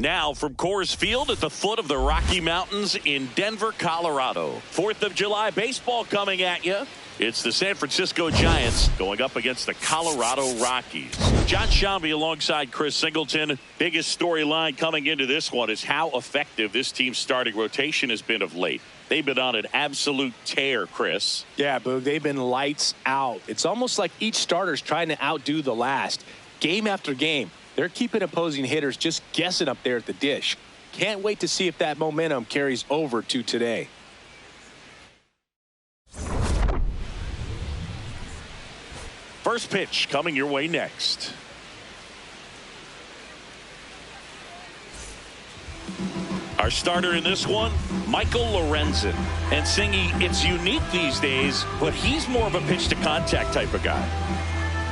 Now from Coors Field at the foot of the Rocky Mountains in Denver, Colorado. 4th of July baseball coming at you. It's the San Francisco Giants going up against the Colorado Rockies. John Shambi alongside Chris Singleton. Biggest storyline coming into this one is how effective this team's starting rotation has been of late. They've been on an absolute tear, Chris. Yeah, Boog, they've been lights out. It's almost like each starter's trying to outdo the last. Game after game, they're keeping opposing hitters just guessing up there at the dish. Can't wait to see if that momentum carries over to today. First pitch coming your way next. Our starter in this one, Michael Lorenzen. And Singy, it's unique these days, but he's more of a pitch to contact type of guy.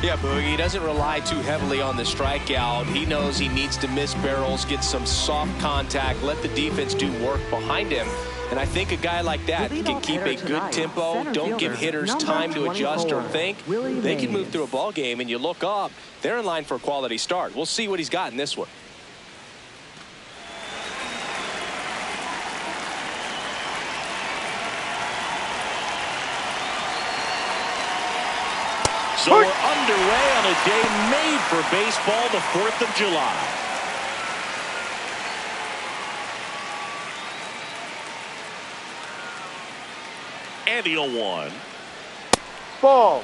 Yeah, Boogie, he doesn't rely too heavily on the strikeout. He knows he needs to miss barrels, get some soft contact, let the defense do work behind him. And I think a guy like that can keep a good tempo, don't give hitters time to adjust or think. They can move through a ball game, and you look up, they're in line for a quality start. We'll see what he's got in this one. So we're underway on a day made for baseball, the 4th of July. And the 0-1. Ball.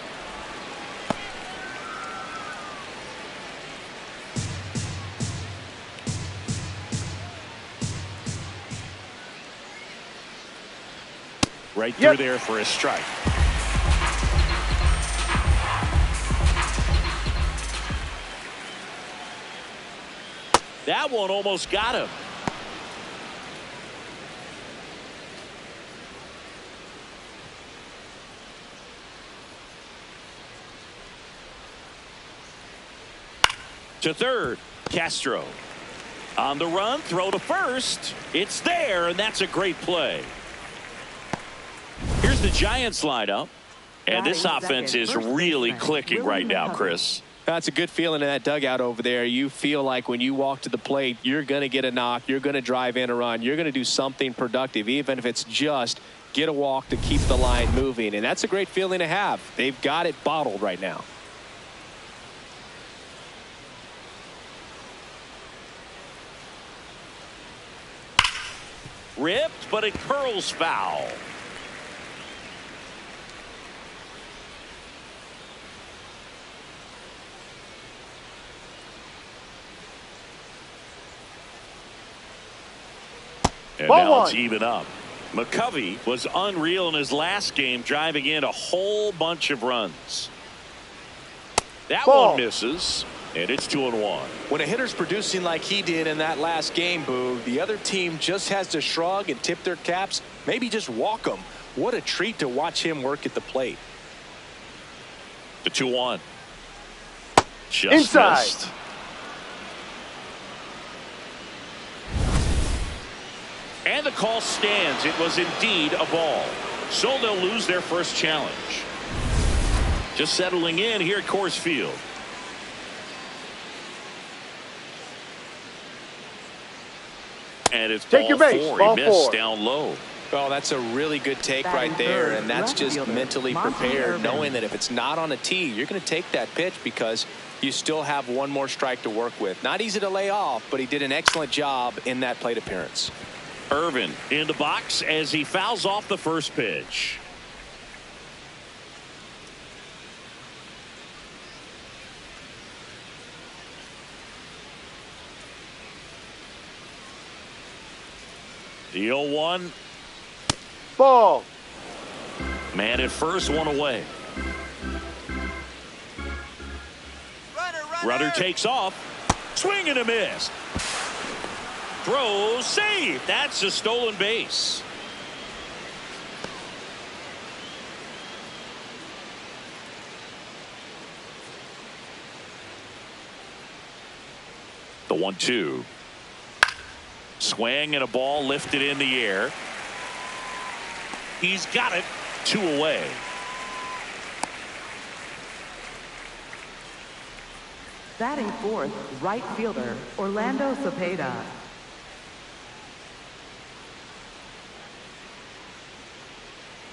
Right through there for a strike. That one almost got him. To third, Castro. On the run, throw to first. It's there, and that's a great play. Here's the Giants lineup. And this offense is really clicking right now, Chris. That's a good feeling in that dugout over there. You feel like when you walk to the plate, you're going to get a knock. You're going to drive in a run. You're going to do something productive, even if it's just get a walk to keep the line moving. And that's a great feeling to have. They've got it bottled right now. Ripped, but it curls foul. And now it's even up. McCovey was unreal in his last game, driving in a whole bunch of runs. That one misses, and it's 2-1. When a hitter's producing like he did in that last game, Boo, the other team just has to shrug and tip their caps, maybe just walk them. What a treat to watch him work at the plate. The 2-1. Just inside. Missed. And the call stands. It was indeed a ball. So they'll lose their first challenge. Just settling in here at Coors Field. And it's Take your base. Ball 4. He missed down low. Well, that's a really good take right there, and that's just mentally prepared, knowing that if it's not on a tee, you're going to take that pitch because you still have one more strike to work with. Not easy to lay off, but he did an excellent job in that plate appearance. Irvin in the box as he fouls off the first pitch. The 0-1. Ball. Man at first, one away. Runner takes off. Swing and a miss. Throw, save. That's a stolen base. The 1-2. Swing and a ball lifted in the air. He's got it. 2 away. Batting fourth, right fielder, Orlando Cepeda.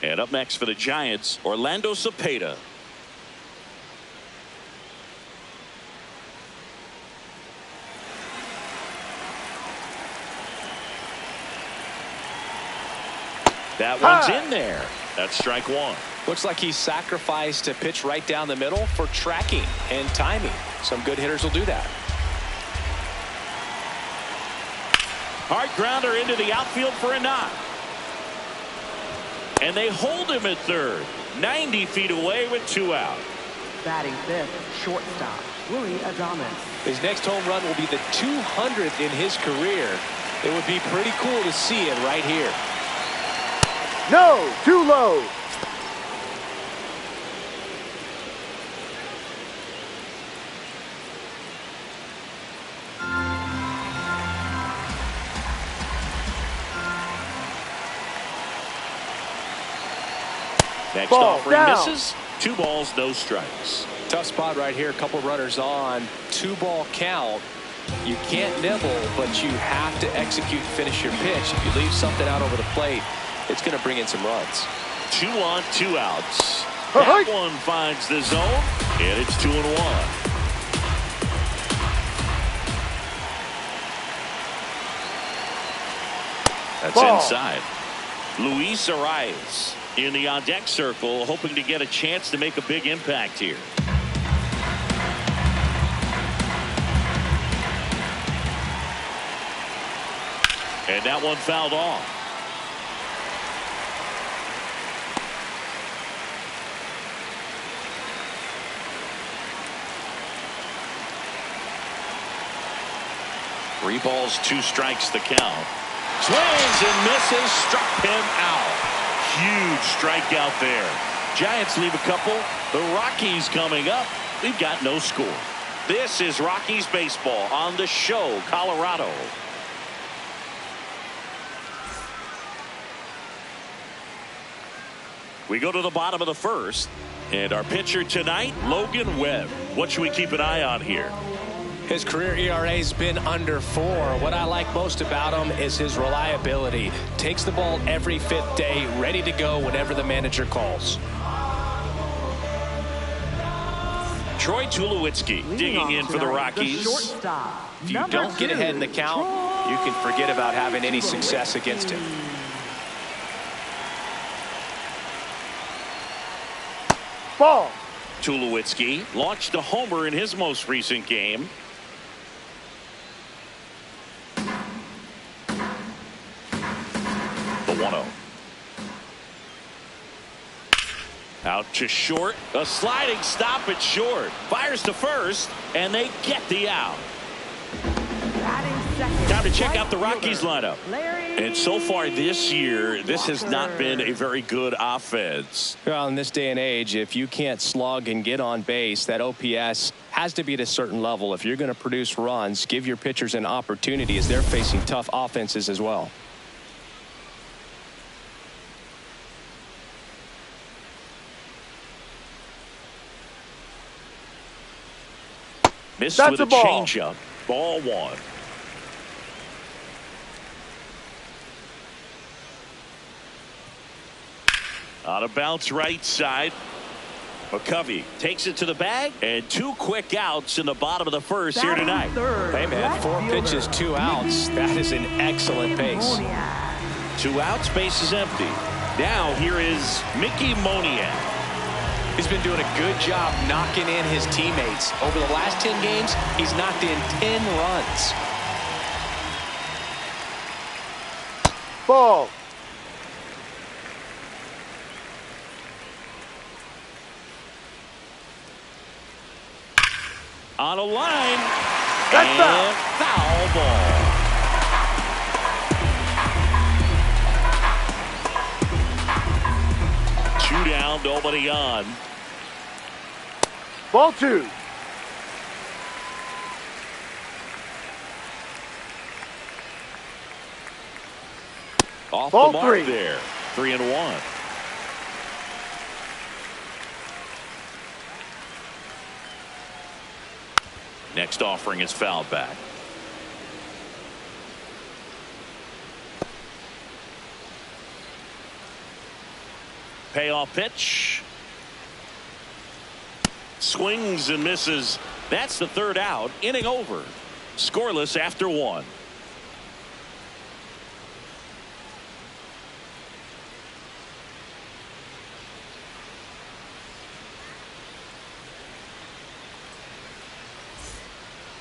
And up next for the Giants, Orlando Cepeda. That one's in there. That's strike one. Looks like he sacrificed a pitch right down the middle for tracking and timing. Some good hitters will do that. Hard grounder into the outfield for a knock. And they hold him at third. 90 feet away with 2 out. Batting fifth, shortstop, Willie Adames. His next home run will be the 200th in his career. It would be pretty cool to see it right here. No, too low. Next Ball offering down. misses. 2 balls, no strikes. Tough spot right here. A couple runners on. 2-ball count. You can't nibble, but you have to execute and finish your pitch. If you leave something out over the plate, it's going to bring in some runs. 2 on, 2 outs. That one finds the zone, and it's 2-1. That's Ball. inside. Luis Arias in the on-deck circle, hoping to get a chance to make a big impact here. And that one fouled off. Three balls, 2 strikes the count. Swings and misses, struck him out. Huge strikeout there. Giants leave a couple. The Rockies coming up. We've got no score. This is Rockies baseball on the show, Colorado. We go to the bottom of the first, and our pitcher tonight, Logan Webb. What should we keep an eye on here? His career ERA has been under 4. What I like most about him is his reliability. Takes the ball every 5th day, ready to go whenever the manager calls. Troy Tulowitzki digging in for the Rockies. If you don't get ahead in the count, you can forget about having any success against him. Ball. Tulowitzki launched a homer in his most recent game. The 1-0. Out to short. A sliding stop at short. Fires to first, and they get the out. Time to check out the Rockies lineup. And so far this year, this has not been a very good offense. Well, in this day and age, if you can't slug and get on base, that OPS has to be at a certain level. If you're going to produce runs, give your pitchers an opportunity as they're facing tough offenses as well. Missed That's with a a ball. changeup. Ball 1. Out of bounds right side. McCovey takes it to the bag, and 2 quick outs in the bottom of the first here tonight. Hey, man, 4 pitches, 2 outs. That is an excellent pace. 2 outs, base is empty. Now here is Mickey Moniak. He's been doing a good job knocking in his teammates. Over the last 10 games, he's knocked in 10 runs. Ball. On a line. That's and foul ball. Two down, nobody on. Ball 2. Off Ball the mark 3. there. 3-1. Next offering is fouled back. Payoff pitch. Swings and misses. That's the third out. Inning over. Scoreless after one.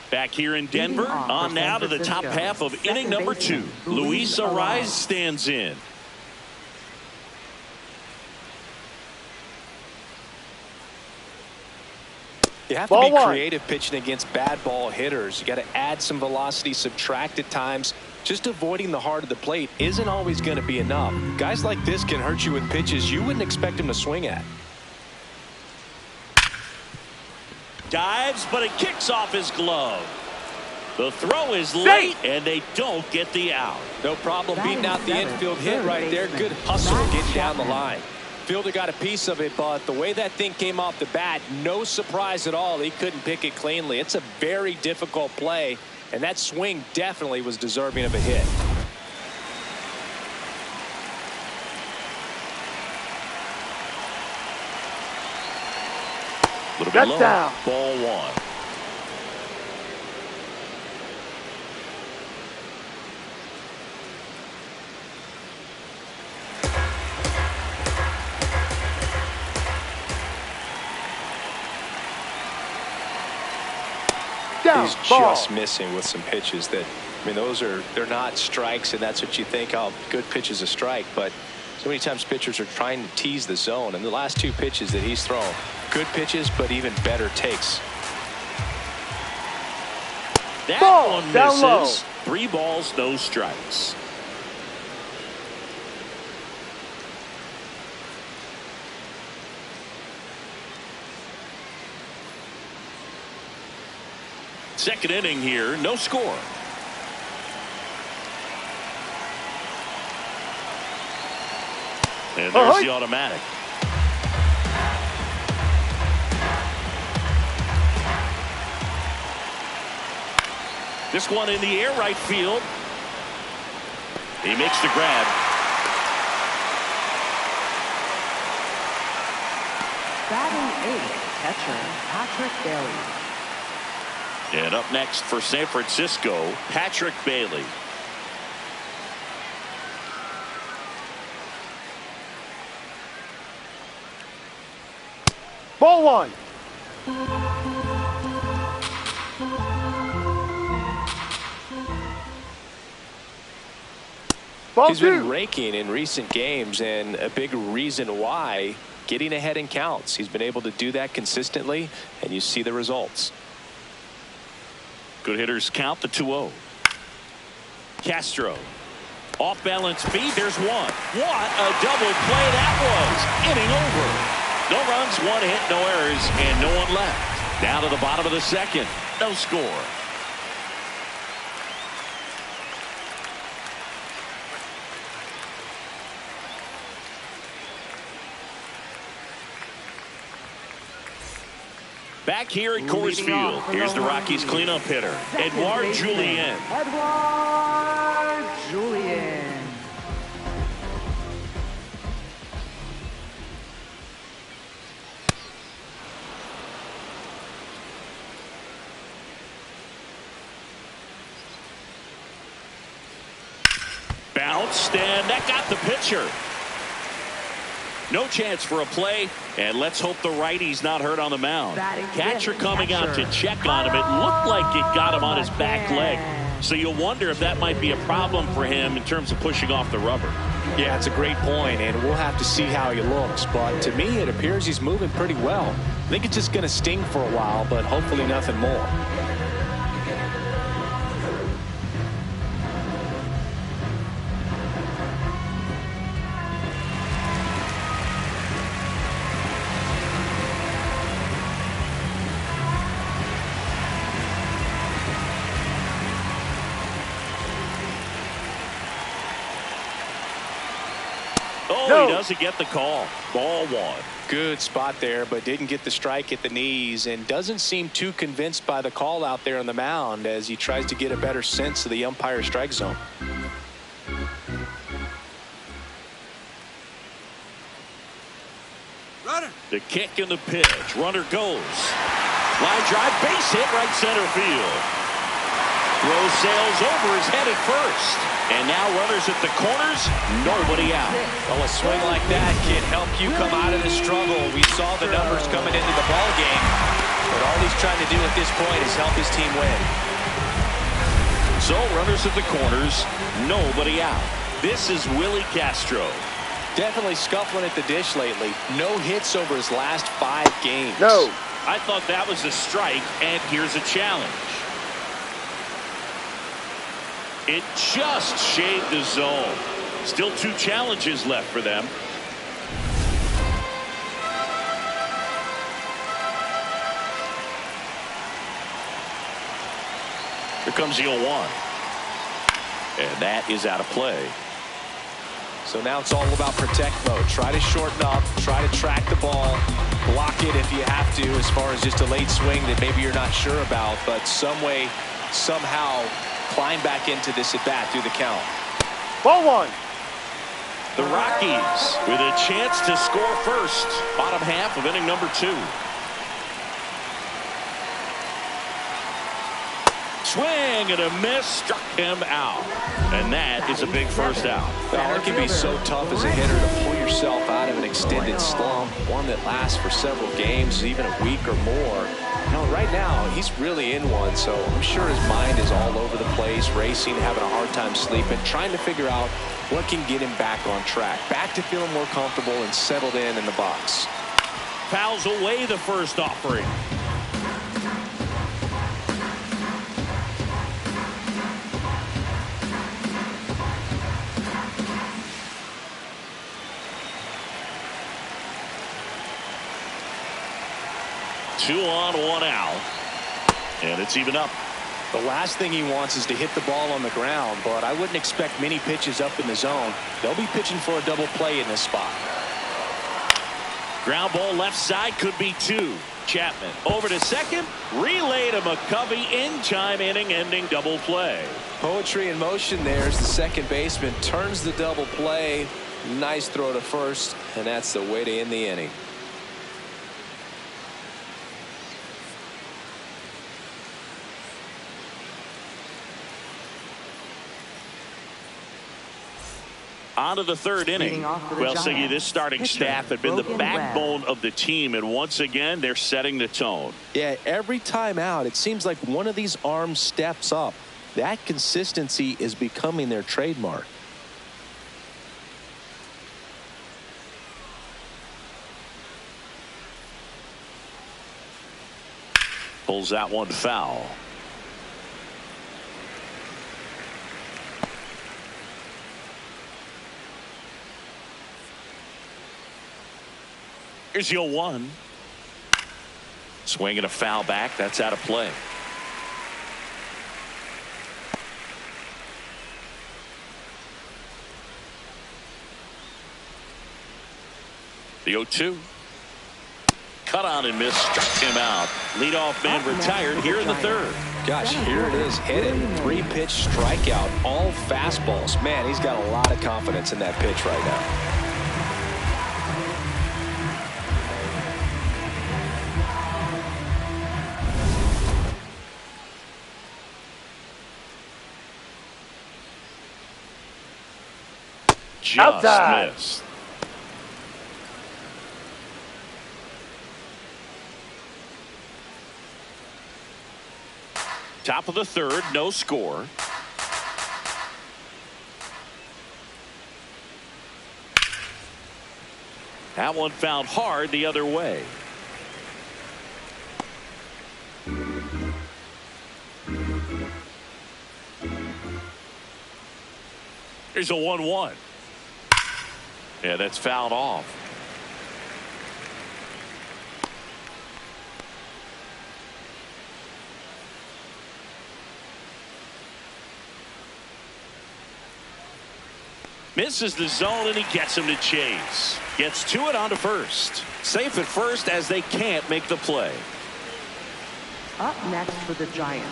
Back here in Denver, on now to the top half of inning number 2. Luis Arraez stands in. You have to be creative pitching against bad ball hitters. You got to add some velocity, subtract at times. Just avoiding the heart of the plate isn't always going to be enough. Guys like this can hurt you with pitches you wouldn't expect him to swing at. Dives, but it kicks off his glove. The throw is late, and they don't get the out. No problem beating out the infield hit right there. Good hustle getting down the line. Fielder got a piece of it, but the way that thing came off the bat, no surprise at all. He couldn't pick it cleanly. It's a very difficult play, and that swing definitely was deserving of a hit. A little bit low. Down. Ball one. He's just missing with some pitches that, I mean, they're not strikes, and that's what you think, oh, good pitch is a strike, but so many times pitchers are trying to tease the zone, and the last 2 pitches that he's thrown, good pitches, but even better takes. That one misses. 3 balls, no strikes. Second inning here, no score. And there's the automatic. This one in the air, right field. He makes the grab. Batting 8th, catcher Patrick Bailey. And up next for San Francisco, Patrick Bailey. Ball one. He's been raking in recent games, and a big reason why, getting ahead in counts. He's been able to do that consistently, and you see the results. Good hitters count the 2-0. Castro. Off balance feed. There's one. What a double play that was. Inning over. No runs, 1 hit, no errors, and no one left. Down to the bottom of the second. No score. Back here at Coors Field, here's the Rockies cleanup hitter, Edouard Julien. Edouard Julien. Bounced, and that got the pitcher. No chance for a play, and let's hope the righty's not hurt on the mound. Catcher coming out to check on him. It looked like it got him on his back leg. So you'll wonder if that might be a problem for him in terms of pushing off the rubber. Yeah, it's a great point, and we'll have to see how he looks. But to me, it appears he's moving pretty well. I think it's just going to sting for a while, but hopefully nothing more. Oh, he doesn't get the call. Ball one. Good spot there, but didn't get the strike at the knees, and doesn't seem too convinced by the call out there on the mound as he tries to get a better sense of the umpire's strike zone. The kick and the pitch. Runner goes. Line drive, base hit, right center field. Throw sails over, is headed first. And now runners at the corners, nobody out. Well, a swing like that can help you come out of the struggle. We saw the numbers coming into the ball game, but all he's trying to do at this point is help his team win. So runners at the corners, nobody out. This is Willie Castro. Definitely scuffling at the dish lately. No hits over his last 5 games. No. I thought that was a strike, and here's a challenge. It just shaved the zone. Still 2 challenges left for them. Here comes the 0-1. And that is out of play. So now it's all about protect mode. Try to shorten up, try to track the ball, block it if you have to, as far as just a late swing that maybe you're not sure about, but some way, somehow climb back into this at bat through the count. Ball 1. The Rockies with a chance to score first. Bottom half of inning number 2. Swing and a miss, struck him out. And that is a big first out. Well, it can be so tough as a hitter to pull yourself out of an extended slump, one that lasts for several games, even a week or more. You know, right now, he's really in one, so I'm sure his mind is all over the place, racing, having a hard time sleeping, trying to figure out what can get him back on track, back to feeling more comfortable and settled in the box. Fouls away the first offering. Two on, 1 out. And it's even up. The last thing he wants is to hit the ball on the ground, but I wouldn't expect many pitches up in the zone. They'll be pitching for a double play in this spot. Ground ball left side, could be 2. Chapman over to second. Relay to McCovey. In time, inning ending double play. Poetry in motion there as the second baseman turns the double play. Nice throw to first, and that's the way to end the inning. On to the third inning. Well, Siggy, this starting staff had been the backbone of the team, and once again, they're setting the tone. Yeah, every time out, it seems like one of these arms steps up. That consistency is becoming their trademark. Pulls that one foul. Here's your 1. Swing and a foul back. That's out of play. The 0-2. Cut on and miss. Struck him out. Leadoff man retired here in the third. Gosh, here it is. Headed 3-pitch strikeout. All fastballs. Man, he's got a lot of confidence in that pitch right now. Just outside. Missed. Top of the third, no score. That one found hard the other way. Here's a 1-1. Yeah, that's fouled off. Misses the zone, and he gets him to chase. Gets to it onto first. Safe at first as they can't make the play. Up next for the Giants,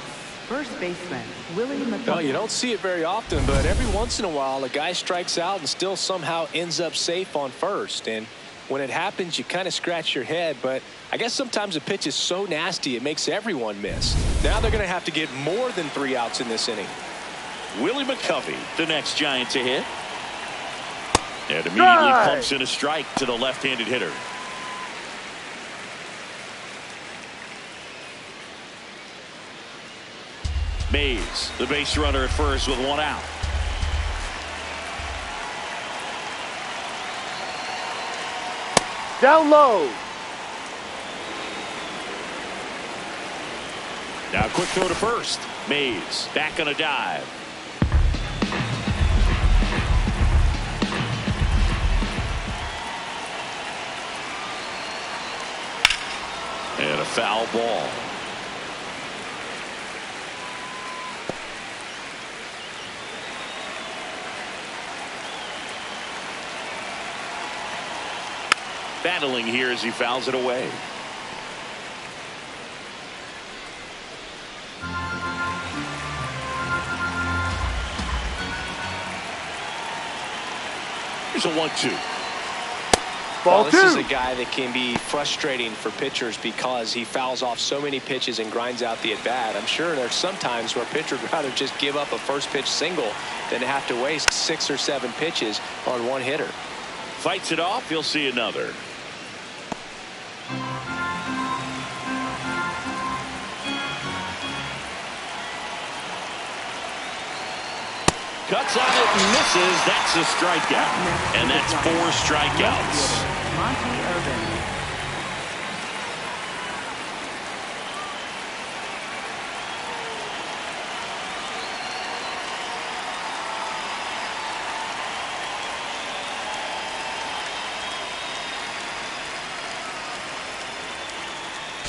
first baseman Willie McCovey. Well, you don't see it very often, but every once in a while a guy strikes out and still somehow ends up safe on first. And When it happens, you kind of scratch your head, but I guess sometimes a pitch is so nasty it makes everyone miss. Now they're going to have to get more than 3 outs in this inning. Willie McCovey, the next Giant to hit. And immediately pumps in a strike to the left-handed hitter. Mays, the base runner at first with 1 out. Down low. Now a quick throw to first. Mays back on a dive. And a foul ball. Battling here as he fouls it away. Here's a 1-2. Ball this 2. is a guy that can be frustrating for pitchers because he fouls off so many pitches and grinds out the at-bat. I'm sure there's some times where a pitcher would rather just give up a first pitch single than have to waste 6 or 7 pitches on one hitter. Fights it off. You'll see another. Cuts on it and misses. That's a strikeout. And that's 4 strikeouts. Monty Irvin.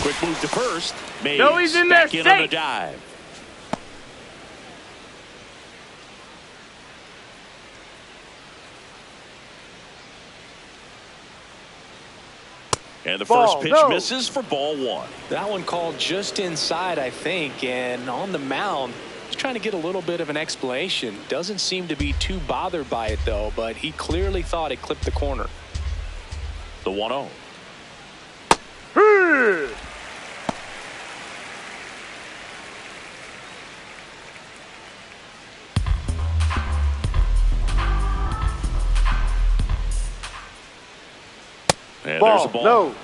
Quick move to first. Mays No, he's in there back in on a safe. dive. And the first pitch misses for ball 1. That one called just inside, I think, and on the mound, he's trying to get a little bit of an explanation. Doesn't seem to be too bothered by it, though, but he clearly thought it clipped the corner. The 1-0. And there's a ball. No.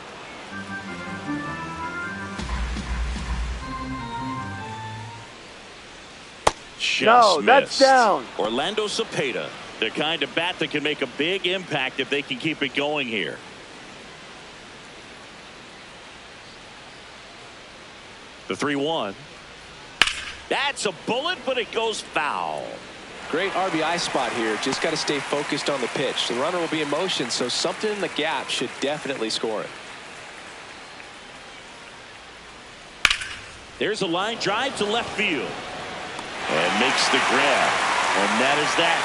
Just that's missed. down. Orlando Cepeda, the kind of bat that can make a big impact if they can keep it going here. The 3-1. That's a bullet, but it goes foul. Great RBI spot here. Just got to stay focused on the pitch. The runner will be in motion, so something in the gap should definitely score it. There's a line drive to left field. And makes the grab. And that is that.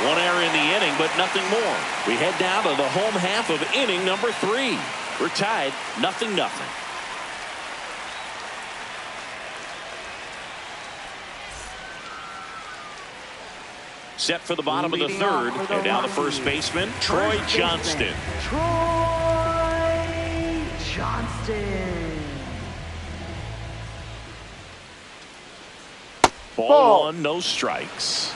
1 error in the inning, but nothing more. We head down to the home half of inning number 3. We're tied 0-0. Set for the bottom of the 3rd, and now the first baseman, Troy Johnston. Troy Johnston. Ball 1, no strikes.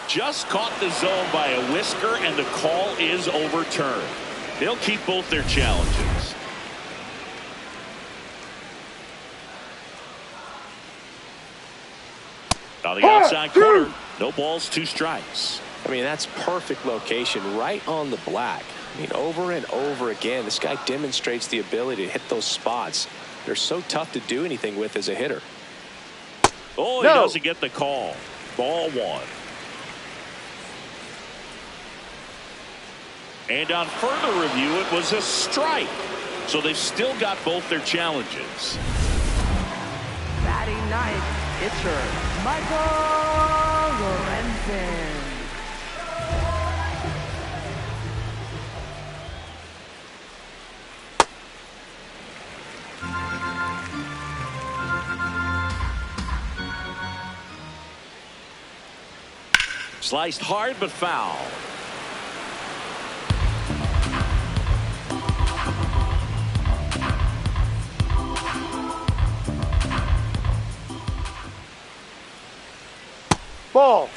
Just caught the zone by a whisker, and the call is overturned. They'll keep both their challenges. On the outside corner, no balls, 2 strikes. I mean, that's perfect location, right on the black. I mean, over and over again, this guy demonstrates the ability to hit those spots. They're so tough to do anything with as a hitter. Oh, he doesn't get the call. Ball 1. And on further review, it was a strike. So they've still got both their challenges. Batting ninth, pitcher Michael Lorenzen. Sliced hard but foul. Ball.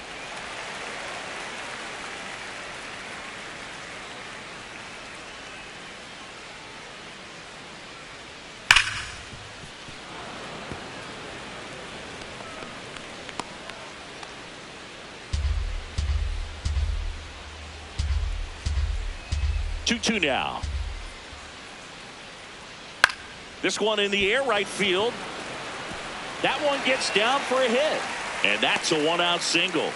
Two now. This one in the air right field. That one gets down for a hit. And that's a one-out single.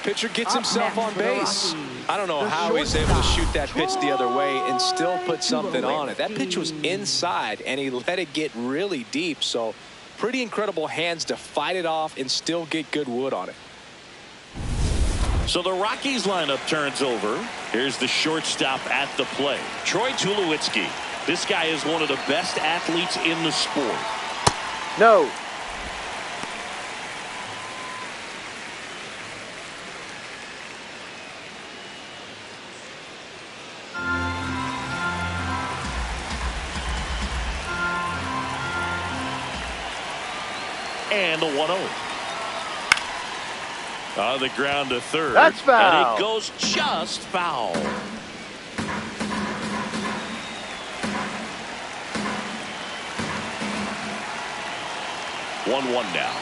Pitcher gets himself on base. I don't know The how he's able to shoot that pitch the other way and still put something Troy on it. That pitch was inside, and he let it get really deep. So pretty incredible hands to fight it off and still get good wood on it. So the Rockies lineup turns over. Here's the shortstop at the plate, Troy Tulowitzki. This guy is one of the best athletes in the sport. No. And the 1-0. On the ground to third. That's foul. And it goes just foul. One now.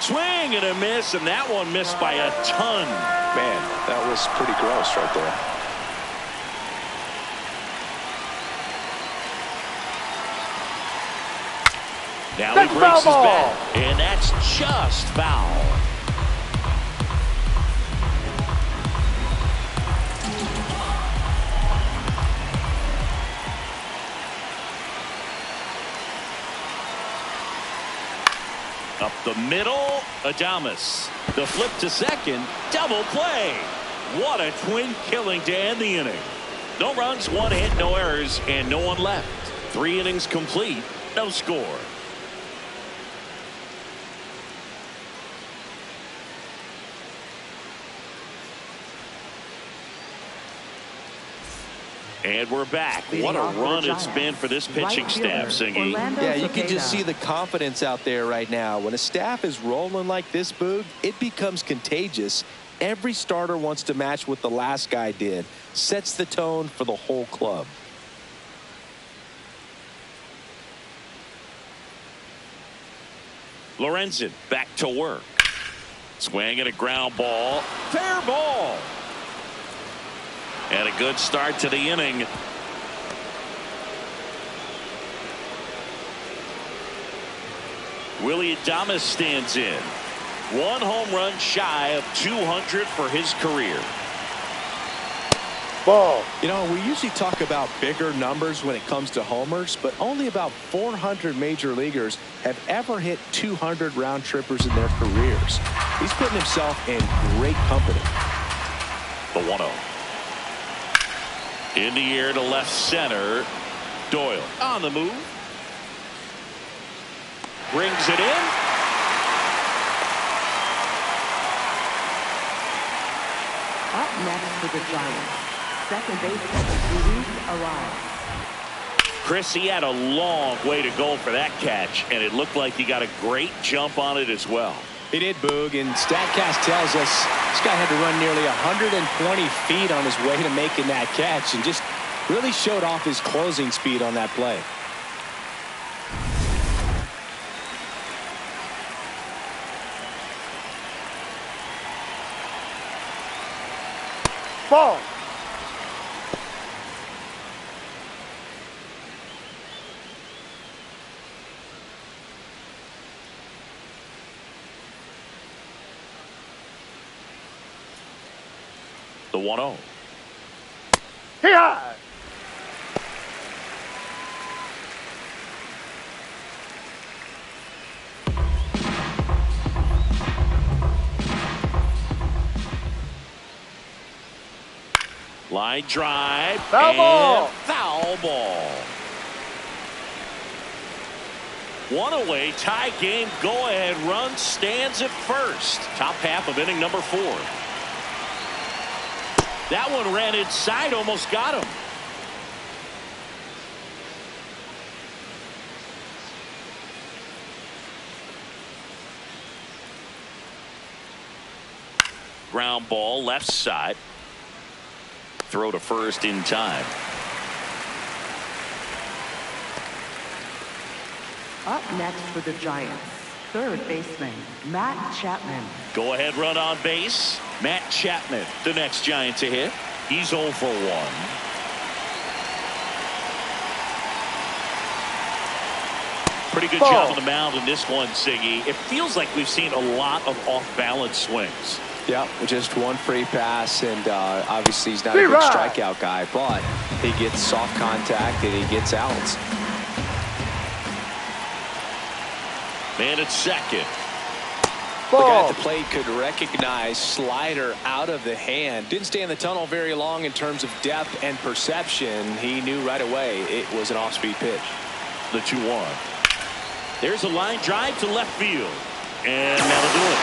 Swing and a miss, and that one missed by a ton. Man, that was pretty gross right there. Now That's he breaks his foul ball. bat, and that's just foul. Up the middle, Adames. The flip to second, double play. What a twin killing to end the inning. No runs, one hit, no errors, and no one left. 3 innings complete, no score. And we're back. What a run it's been for this pitching staff, Singy. Yeah, you can just see the confidence out there right now. When a staff is rolling like this, Boog, it becomes contagious. Every starter wants to match what the last guy did. Sets the tone for the whole club. Lorenzen back to work. Swing and a ground ball. Fair ball. And a good start to the inning. Willie Adames stands in. 1 home run shy of 200 for his career. Ball. You know, we usually talk about bigger numbers when it comes to homers, but only about 400 major leaguers have ever hit 200 round trippers in their careers. He's putting himself in great company. The 1-0. In the air to left center. Doyle on the move. Brings it in. Up next for the Giants, second baseman, Luis Arraez. Chris, he had a long way to go for that catch, and it looked like he got a great jump on it as well. He did, Boog, and StatCast tells us this guy had to run nearly 120 feet on his way to making that catch and just really showed off his closing speed on that play. Ball. The 1-0. Here. Line drive. Foul and ball. Foul ball. One away, tie game, go-ahead run stands at first. Top half of inning number 4. That one ran inside, almost got him. Ground ball left side. Throw to first in time. Up next for the Giants, third baseman, Matt Chapman. Go ahead run on base. Matt Chapman, the next Giant to hit. He's 0 for 1. Pretty good job on the mound in this one, Siggy. It feels like we've seen a lot of off-balance swings. Yeah, just one free pass, and obviously he's not a good strikeout guy, but he gets soft contact and he gets outs. Man at second. The guy at the plate could recognize slider out of the hand. Didn't stay in the tunnel very long in terms of depth and perception. He knew right away it was an off-speed pitch. The 2-1. There's a line drive to left field, and that'll do it.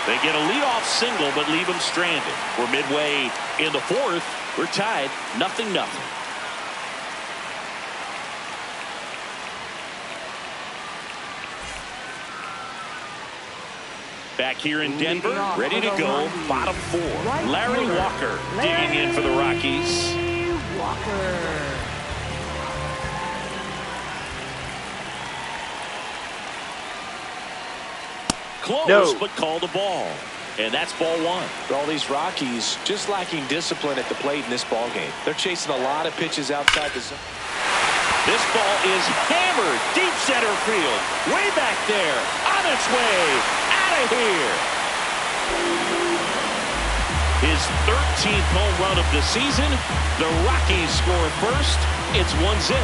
They get a leadoff single, but leave him stranded. We're midway in the 4th. We're tied 0-0. Back here in Denver, ready to go, bottom 4. Larry Walker digging in for the Rockies. Close, but called the ball. And that's ball 1. For all these Rockies just lacking discipline at the plate in this ball game. They're chasing a lot of pitches outside the zone. This ball is hammered deep center field. Way back there. On its way. Out of here. His 13th home run of the season. The Rockies score first. It's 1-0.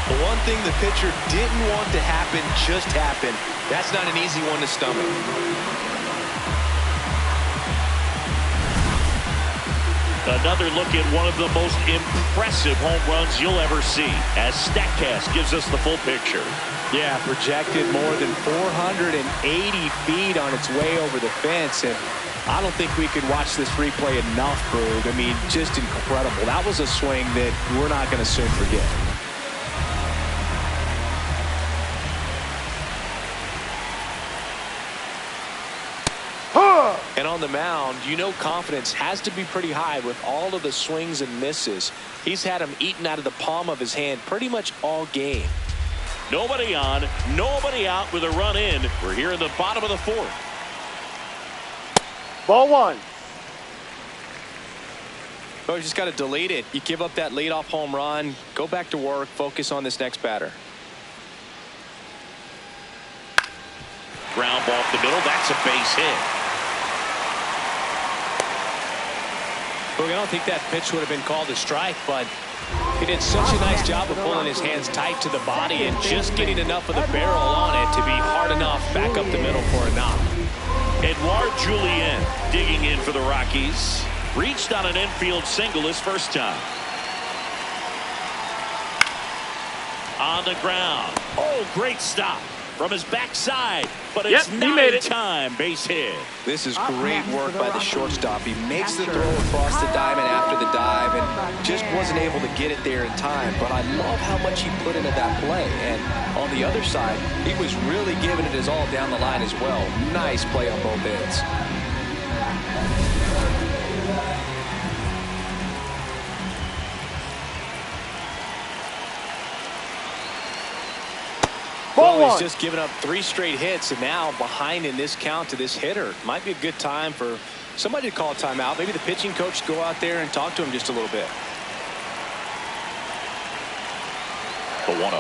The one thing the pitcher didn't want to happen just happened. That's not an easy one to stomach. Another look at one of the most impressive home runs you'll ever see, as StatCast gives us the full picture. Yeah, projected more than 480 feet on its way over the fence, and I don't think we could watch this replay enough, Brug. I mean, just incredible. That was a swing that we're not going to soon forget. And on the mound, you know confidence has to be pretty high with all of the swings and misses. He's had them eaten out of the palm of his hand pretty much all game. Nobody on, nobody out with a run in. We're here in the bottom of the 4th. Ball 1. Oh, you just got to delete it. You give up that leadoff home run, go back to work, focus on this next batter. Ground ball up the middle. That's a base hit. Look, I don't think that pitch would have been called a strike, but he did such a nice job of pulling his hands tight to the body and just getting enough of the barrel on it to be hard enough back up the middle for a knock. Edouard Julien digging in for the Rockies. Reached on an infield single his first time. On the ground. Oh, great stop from his backside, but it's not in time. Base hit. This is great work by the shortstop. He makes the throw across the diamond after the dive and just wasn't able to get it there in time. But I love how much he put into that play. And on the other side, he was really giving it his all down the line as well. Nice play on both ends. Well, he's just given up 3 straight hits, and now behind in this count to this hitter. Might be a good time for somebody to call a timeout. Maybe the pitching coach go out there and talk to him just a little bit. The 1-0.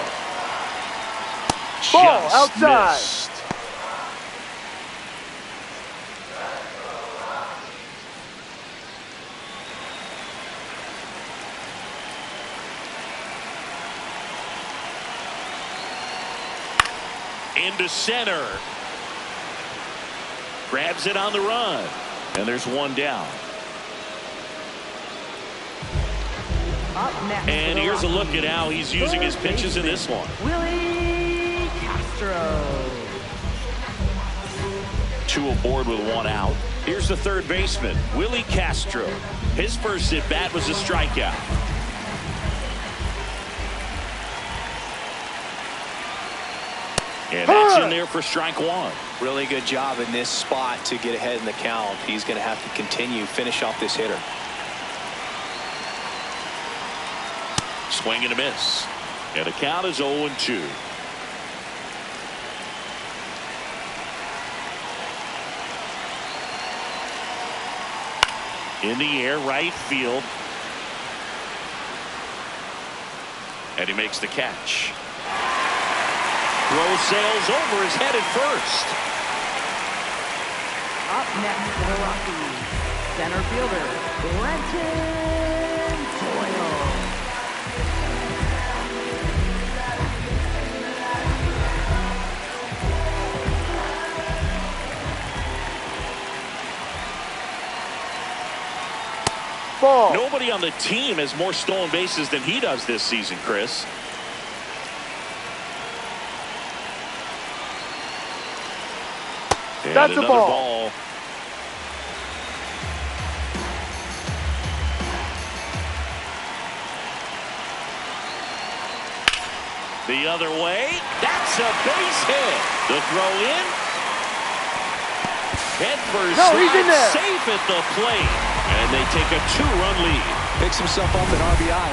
Ball Just outside. Missed. Into center. Grabs it on the run. And there's one down. Up next And here's a look at how he's using his pitches in this one. Willie Castro. 2 aboard with 1 out. Here's the third baseman, Willie Castro. His first at bat was a strikeout. And that's in there for strike 1. Really good job in this spot to get ahead in the count. He's going to have to finish off this hitter. Swing and a miss. And the count is 0-2. In the air, right field. And he makes the catch. Throw sails over his head at first. Up next for the Rockies, center fielder, Brenton Doyle. Ball. Nobody on the team has more stolen bases than he does this season, Chris. And that's a ball. The other way. That's a base hit. The throw in. Head first. No, he's in there. Safe at the plate. And they take a 2-run lead. Picks himself up an RBI.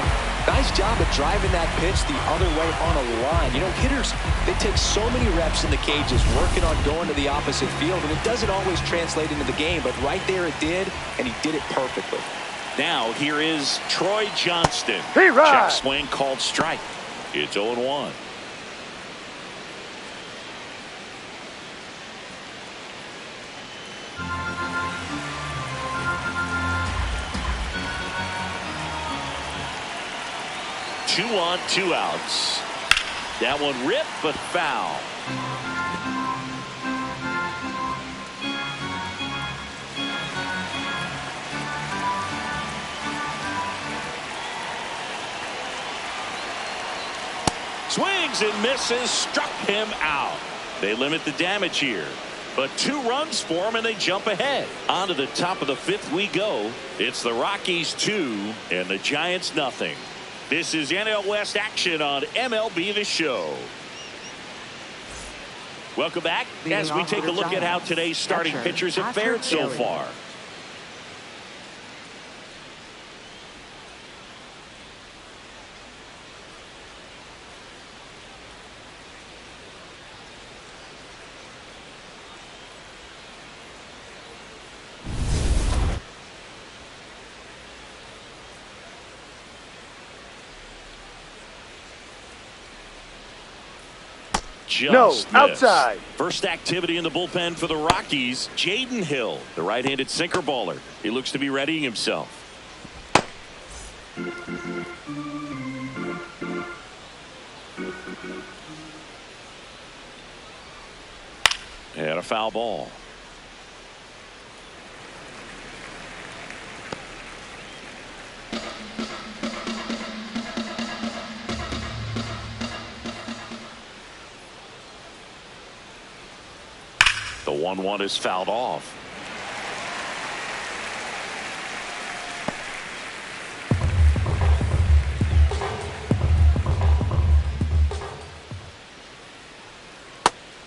Nice job of driving that pitch the other way on a line. You know, hitters, they take so many reps in the cages working on going to the opposite field, and it doesn't always translate into the game, but right there it did, and he did it perfectly. Now here is Troy Johnston. Hey, right. Check swing called strike. It's 0-1. Two on, 2 outs. That one ripped, but foul. Swings and misses, struck him out. They limit the damage here. But 2 runs for him, and they jump ahead. On to the top of the 5th we go. It's the Rockies 2 and the Giants nothing. This is NL West action on MLB The Show. Welcome back as we take a look at how today's starting pitchers have fared so far. No, outside. First activity in the bullpen for the Rockies. Jaden Hill, the right-handed sinker baller. He looks to be readying himself. And a foul ball. The 1-1 is fouled off.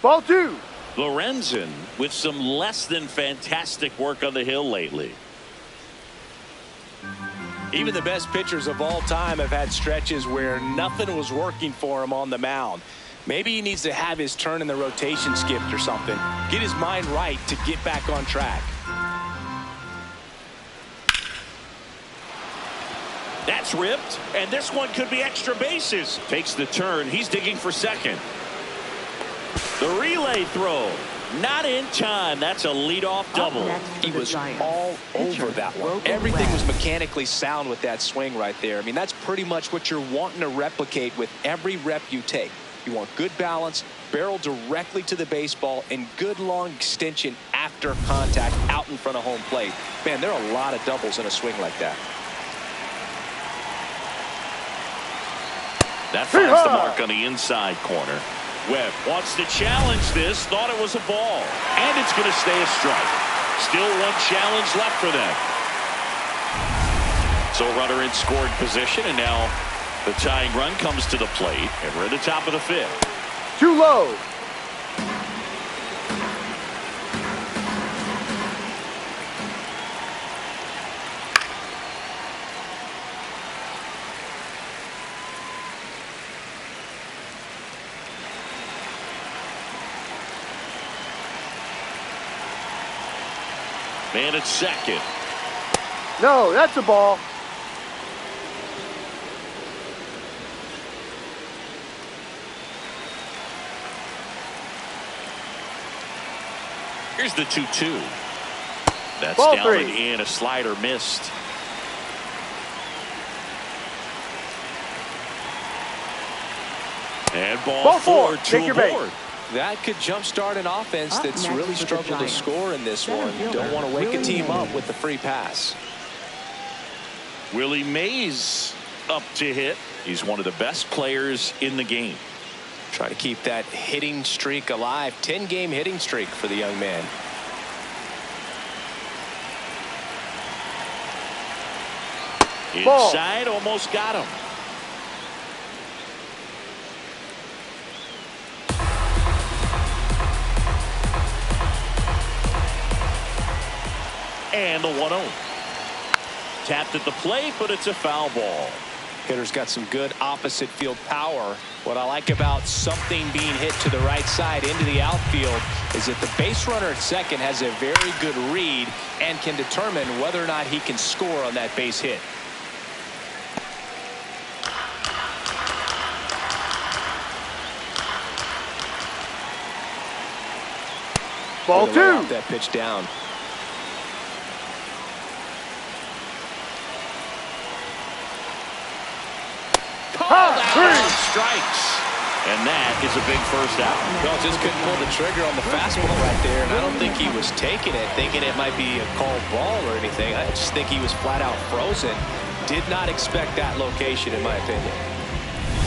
Ball 2. Lorenzen with some less than fantastic work on the hill lately. Even the best pitchers of all time have had stretches where nothing was working for him on the mound. Maybe he needs to have his turn in the rotation skipped or something. Get his mind right to get back on track. That's ripped, and this one could be extra bases. Takes the turn. He's digging for second. The relay throw. Not in time. That's a leadoff double. He was all over that one. Everything was mechanically sound with that swing right there. I mean, that's pretty much what you're wanting to replicate with every rep you take. You want good balance, barrel directly to the baseball, and good long extension after contact out in front of home plate. Man, there are a lot of doubles in a swing like that. That finds the mark on the inside corner. Webb wants to challenge this, thought it was a ball, and it's going to stay a strike. Still one challenge left for them. So runner in scoring position, and now the tying run comes to the plate, and we're at the top of the fifth. Too low. Man at second. No, that's a ball. Here's the 2-2. That's Ball down three. and in. A slider missed. And ball four, Take your two base. aboard. That could jumpstart an offense Up that's next really for the struggled to Giants. score in this Center one. fielder, Don't want to wake a Willie team up Mays. with the free pass. Willie Mays up to hit. He's one of the best players in the game. Try to keep that hitting streak alive. 10-game hitting streak for the young man. Ball. Inside, almost got him. And the 1-0. Tapped at the plate, but it's a foul ball. Hitter's got some good opposite field power. What I like about something being hit to the right side into the outfield is that the base runner at second has a very good read and can determine whether or not he can score on that base hit. Ball Way to lay two. off that pitch down. Called out on strikes. And that is a big first out. Well, just couldn't pull the trigger on the fastball right there, and I don't think he was taking it, thinking it might be a called ball or anything. I just think he was flat out frozen. Did not expect that location, in my opinion.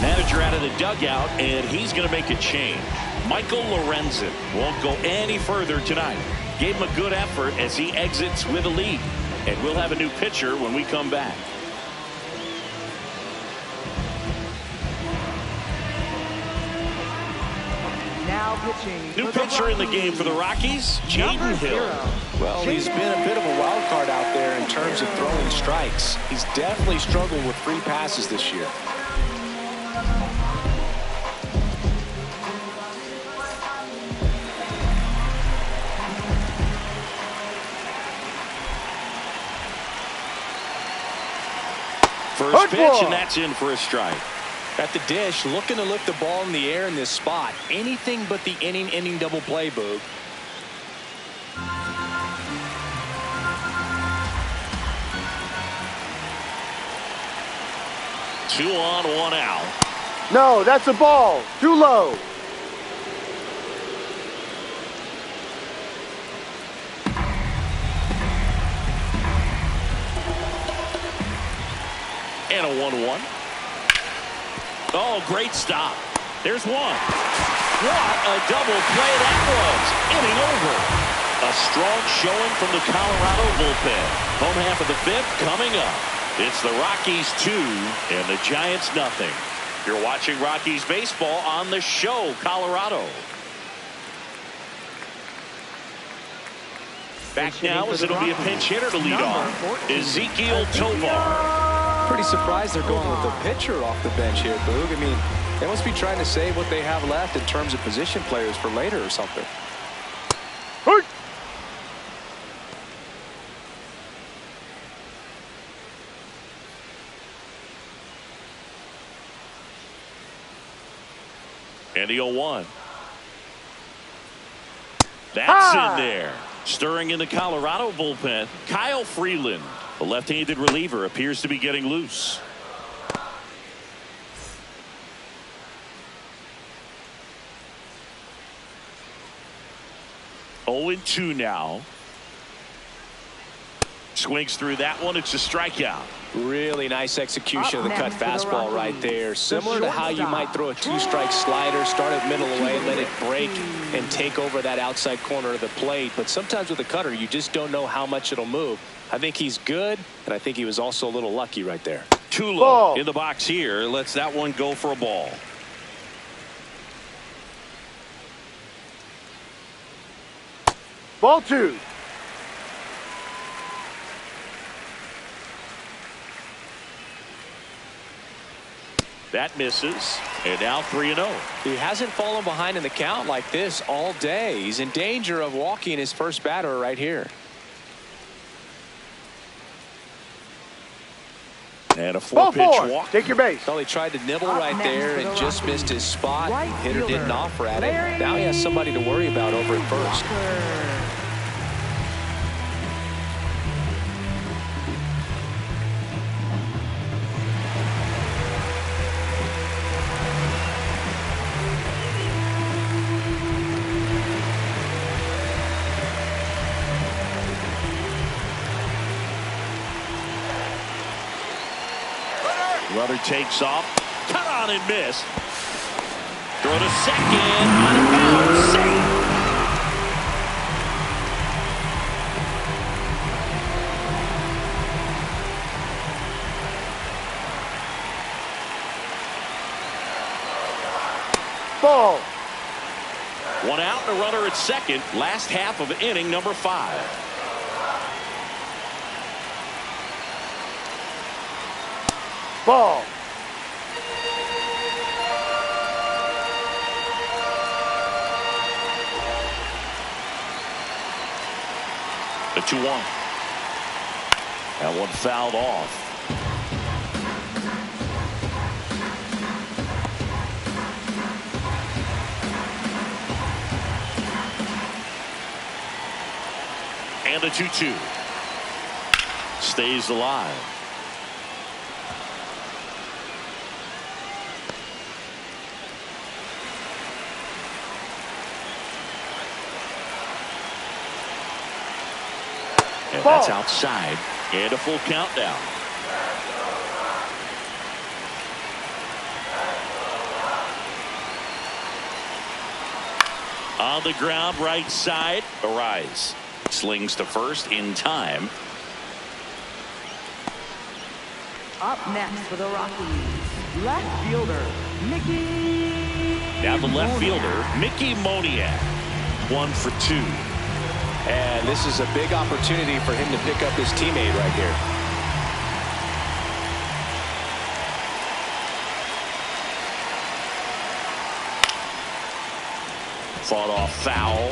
Manager out of the dugout, and he's going to make a change. Michael Lorenzen won't go any further tonight. Gave him a good effort as he exits with a lead. And we'll have a new pitcher when we come back. Now pitching. New for the pitcher in the game Rockies. for the Rockies, Jaden Number Hill. 0. Well, he's been a bit of a wild card out there in terms of throwing strikes. He's definitely struggled with free passes this year. First Hard pitch, ball. and that's in for a strike. At the dish, looking to lift the ball in the air in this spot. Anything but the inning double play, Boog. Two on, one out. No, that's a ball. Too low. And a 1-1. Oh, great stop. There's one. What a double play that was. Inning over. A strong showing from the Colorado bullpen. Home half of the fifth coming up. It's the Rockies 2 and the Giants nothing. You're watching Rockies baseball on the show, Colorado. Back now as it'll be a pinch hitter to lead off. Ezekiel Tovar. Pretty surprised they're going with a pitcher off the bench here, Boog. I mean, they must be trying to save what they have left in terms of position players for later or something. Hey. And the 0-1. That's in there. Stirring in the Colorado bullpen, Kyle Freeland. The left-handed reliever appears to be getting loose. Oh, 0-2 now. Swings through that one. It's a strikeout. Really nice execution of the cut fastball right there. Similar to how you shortstop, might throw a two-strike slider, start it middle away, let it break, and take over that outside corner of the plate. But sometimes with a cutter, you just don't know how much it'll move. I think he's good, and I think he was also a little lucky right there. Too low Ball. in the box here. Lets that one go for a ball. Ball 2. That misses. And now 3-0. He hasn't fallen behind in the count like this all day. He's in danger of walking his first batter right here. And a Ball 4-pitch 4. walk. Take your base. Well, he tried to nibble Up right next there for the and just Rockies. missed his spot. Right Hitter didn't fielder, offer at Larry it. Now he has somebody to worry about over at first. Walker. Runner takes off. Cut on and missed. Throw to second. Out of bounds. Safe. Ball. One out and a runner at second. Last half of inning number 5. Ball. The 2-1. That one fouled off. And the 2-2. Stays alive. And that's outside. And a full countdown. On the ground, right side. Arise. Slings to first in time. Up next for the Rockies, left fielder, Mickey. Now the left fielder, Mickey Moniak. 1 for 2. And this is a big opportunity for him to pick up his teammate right here. Fought off foul.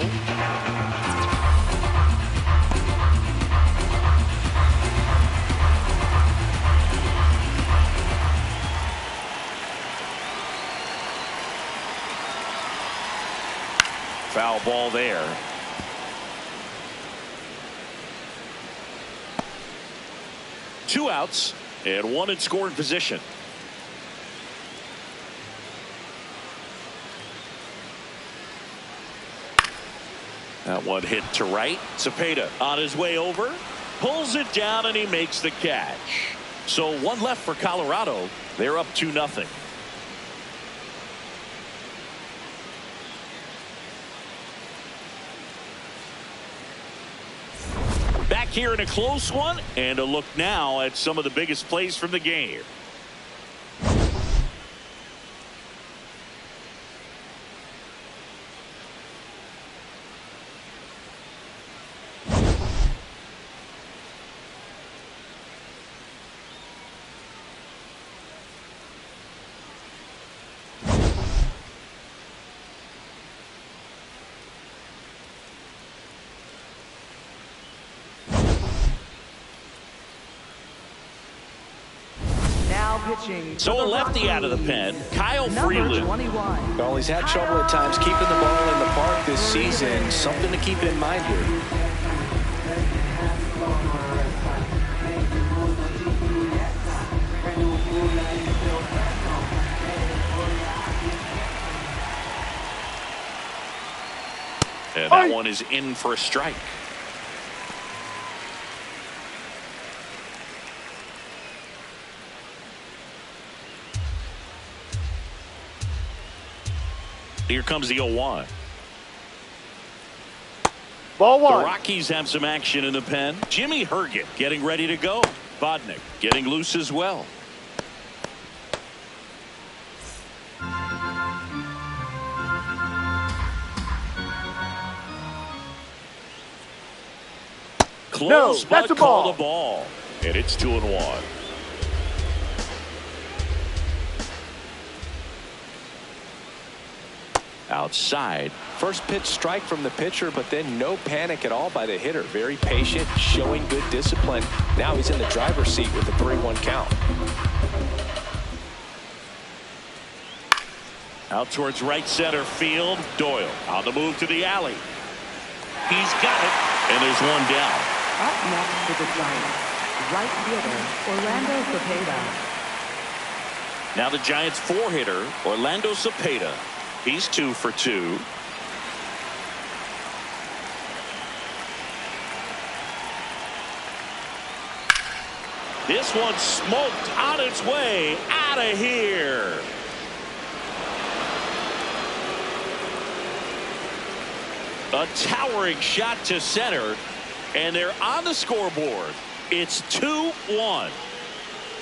Foul ball there. Two outs and one in scoring position. That one hit to right. Cepeda on his way over. Pulls it down and he makes the catch. So one left for Colorado. They're up 2-0. Back here in a close one, and a look now at some of the biggest plays from the game. Pitching So a lefty out of the pen, Kyle number Freeland. 21. Well, he's had trouble at times keeping the ball in the park this season. Something to keep in mind here. And that one is in for a strike. Here comes the 0-1. Ball The one. Rockies have some action in the pen. Jimmy Herget getting ready to go. Vodnik getting loose as well. Close, No, that's but a ball. called a ball. And it's 2-1. Outside. First pitch strike from the pitcher, but then no panic at all by the hitter. Very patient, showing good discipline. Now he's in the driver's seat with a 3-1 count. Out towards right center field. Doyle on the move to the alley. He's got it. And there's one down. Up next for the Giants, right fielder Orlando Cepeda. Now the Giants 4-hitter Orlando Cepeda. He's 2 for 2. This one smoked on its way out of here. A towering shot to center, and they're on the scoreboard. It's 2-1.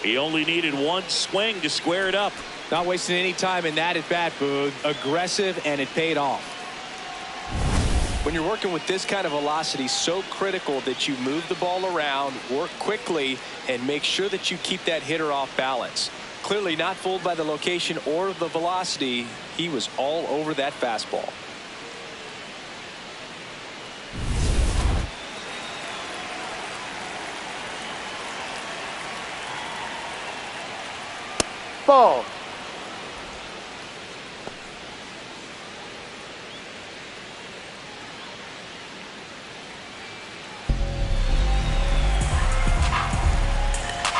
He only needed one swing to square it up. Not wasting any time in that at bat, Boog. Aggressive, and it paid off. When you're working with this kind of velocity, so critical that you move the ball around, work quickly, and make sure that you keep that hitter off balance. Clearly not fooled by the location or the velocity. He was all over that fastball. Ball.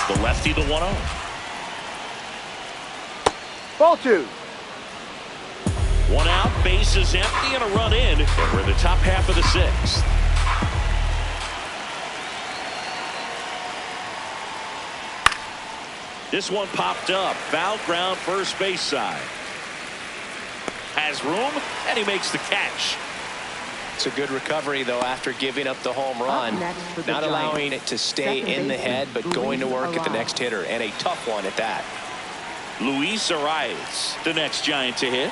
The lefty, the 1-0. Ball two. One out, base is empty, and a run in. And we're in the top half of the 6th. This one popped up. Foul ground, first base side. Has room, and he makes the catch. It's a good recovery, though, after giving up the home run. Not allowing it to stay in the head, but going to work at the next hitter, and a tough one at that. Luis Arias, the next Giant to hit.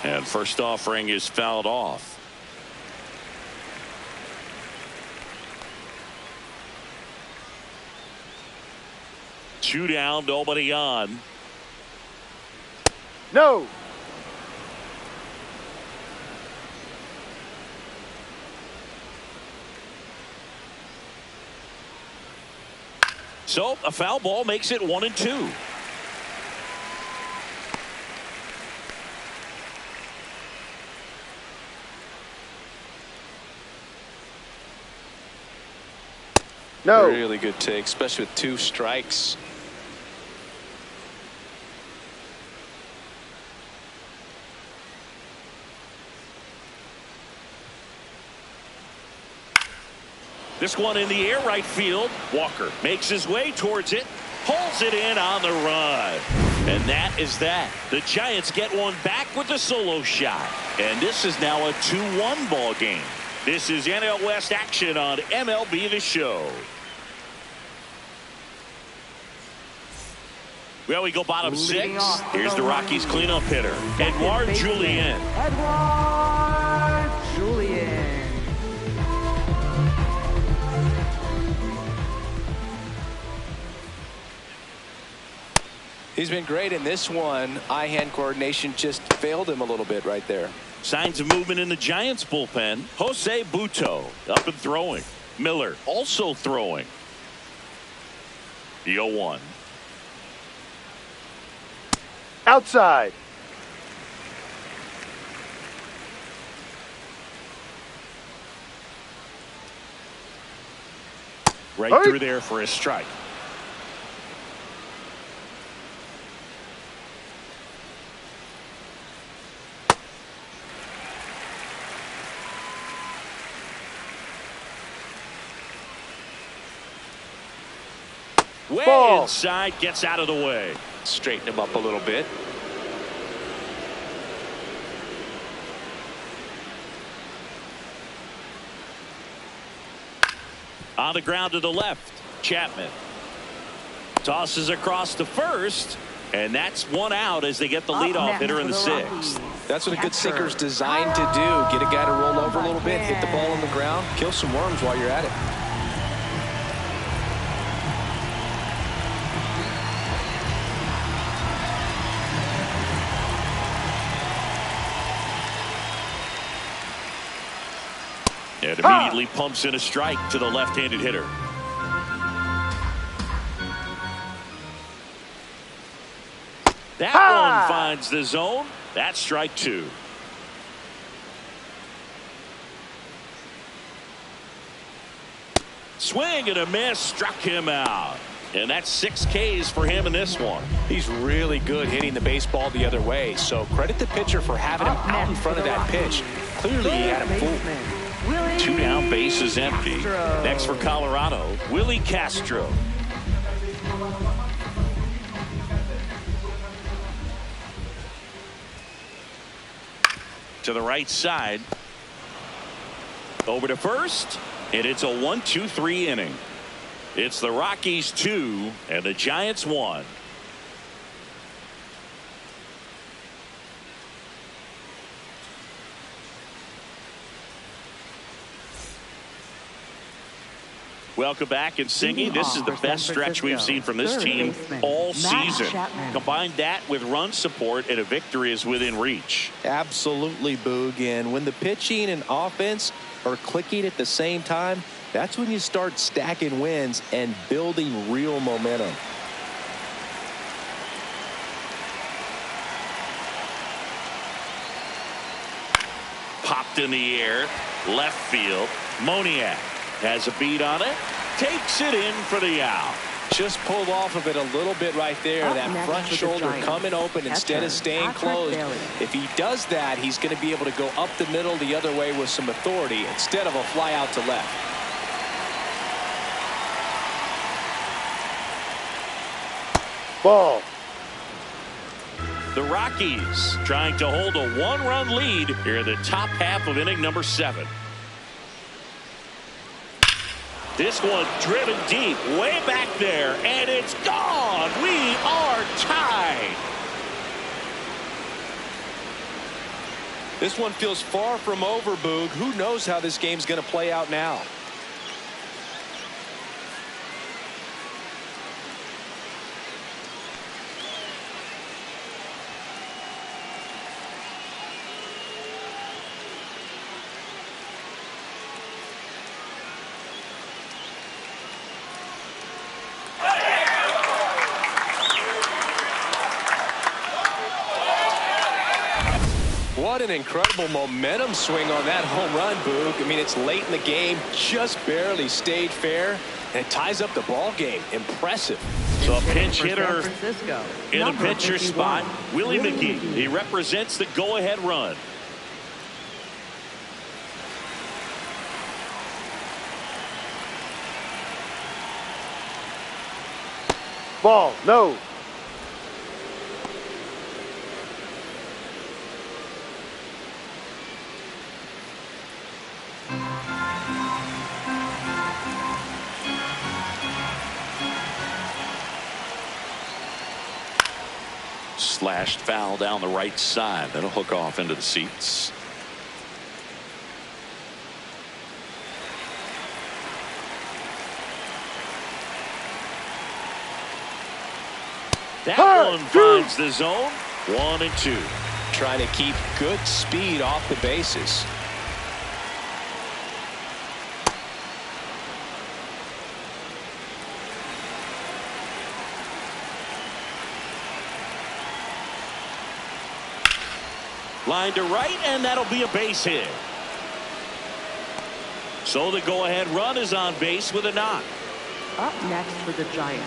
And first offering is fouled off. Two down, nobody on. No. So a foul ball makes it 1-2. No. Really good take, especially with 2 strikes. This one in the air, right field. Walker makes his way towards it, pulls it in on the run. And that is that. The Giants get one back with the solo shot. And this is now a 2-1 ball game. This is NL West action on MLB The Show. Well, we go bottom 6. Here's the Rockies cleanup hitter, Edouard Julien. Edouard Julien. He's been great in this one. Eye-hand coordination just failed him a little bit right there. Signs of movement in the Giants bullpen. Jose Butto up and throwing. Miller also throwing. The 0-1. Outside. Right through there for a strike. Way Ball. inside, gets out of the way. Straighten him up a little bit. On the ground to the left, Chapman tosses across to first, and that's one out as they get the leadoff hitter in the sixth. That's what a good sinker's designed to do. Get a guy to roll over a little bit, hit the ball on the ground, kill some worms while you're at it. And immediately pumps in a strike to the left-handed hitter. That one finds the zone. That's strike two. Swing and a miss, struck him out. And that's 6 Ks for him in this one. He's really good hitting the baseball the other way, so credit the pitcher for having him out in front of that pitch. Clearly he had him fooled. 2 down, bases empty. Next for Colorado, Willie Castro. To the right side. Over to first, and it's a 1-2-3 inning. It's the Rockies 2 and the Giants 1. Welcome back, and singing. This is the best stretch we've seen from this team all season. Combine that with run support, and a victory is within reach. Absolutely, Boog. And when the pitching and offense are clicking at the same time, that's when you start stacking wins and building real momentum. Popped in the air, left field. Moniak has a beat on it, takes it in for the out. Just pulled off of it a little bit right there. That front shoulder coming open instead of staying closed. If he does that, he's going to be able to go up the middle the other way with some authority instead of a fly out to left. Ball. The Rockies trying to hold a 1-run lead here in the top half of inning number 7. This one driven deep, way back there, and it's gone. We are tied. This one feels far from over, Boog. Who knows how this game's going to play out now? What an incredible momentum swing on that home run, Boog. I mean, it's late in the game, just barely stayed fair, and it ties up the ball game. Impressive. So a pinch hitter in the pitcher spot, Willie McGee. He represents the go-ahead run. Ball. No. Slashed foul down the right side. That'll hook off into the seats. That one finds the zone. 1 and 2. Trying to keep good speed off the bases. Line to right, and that'll be a base hit. So the go-ahead run is on base with a knock. Up next for the Giants,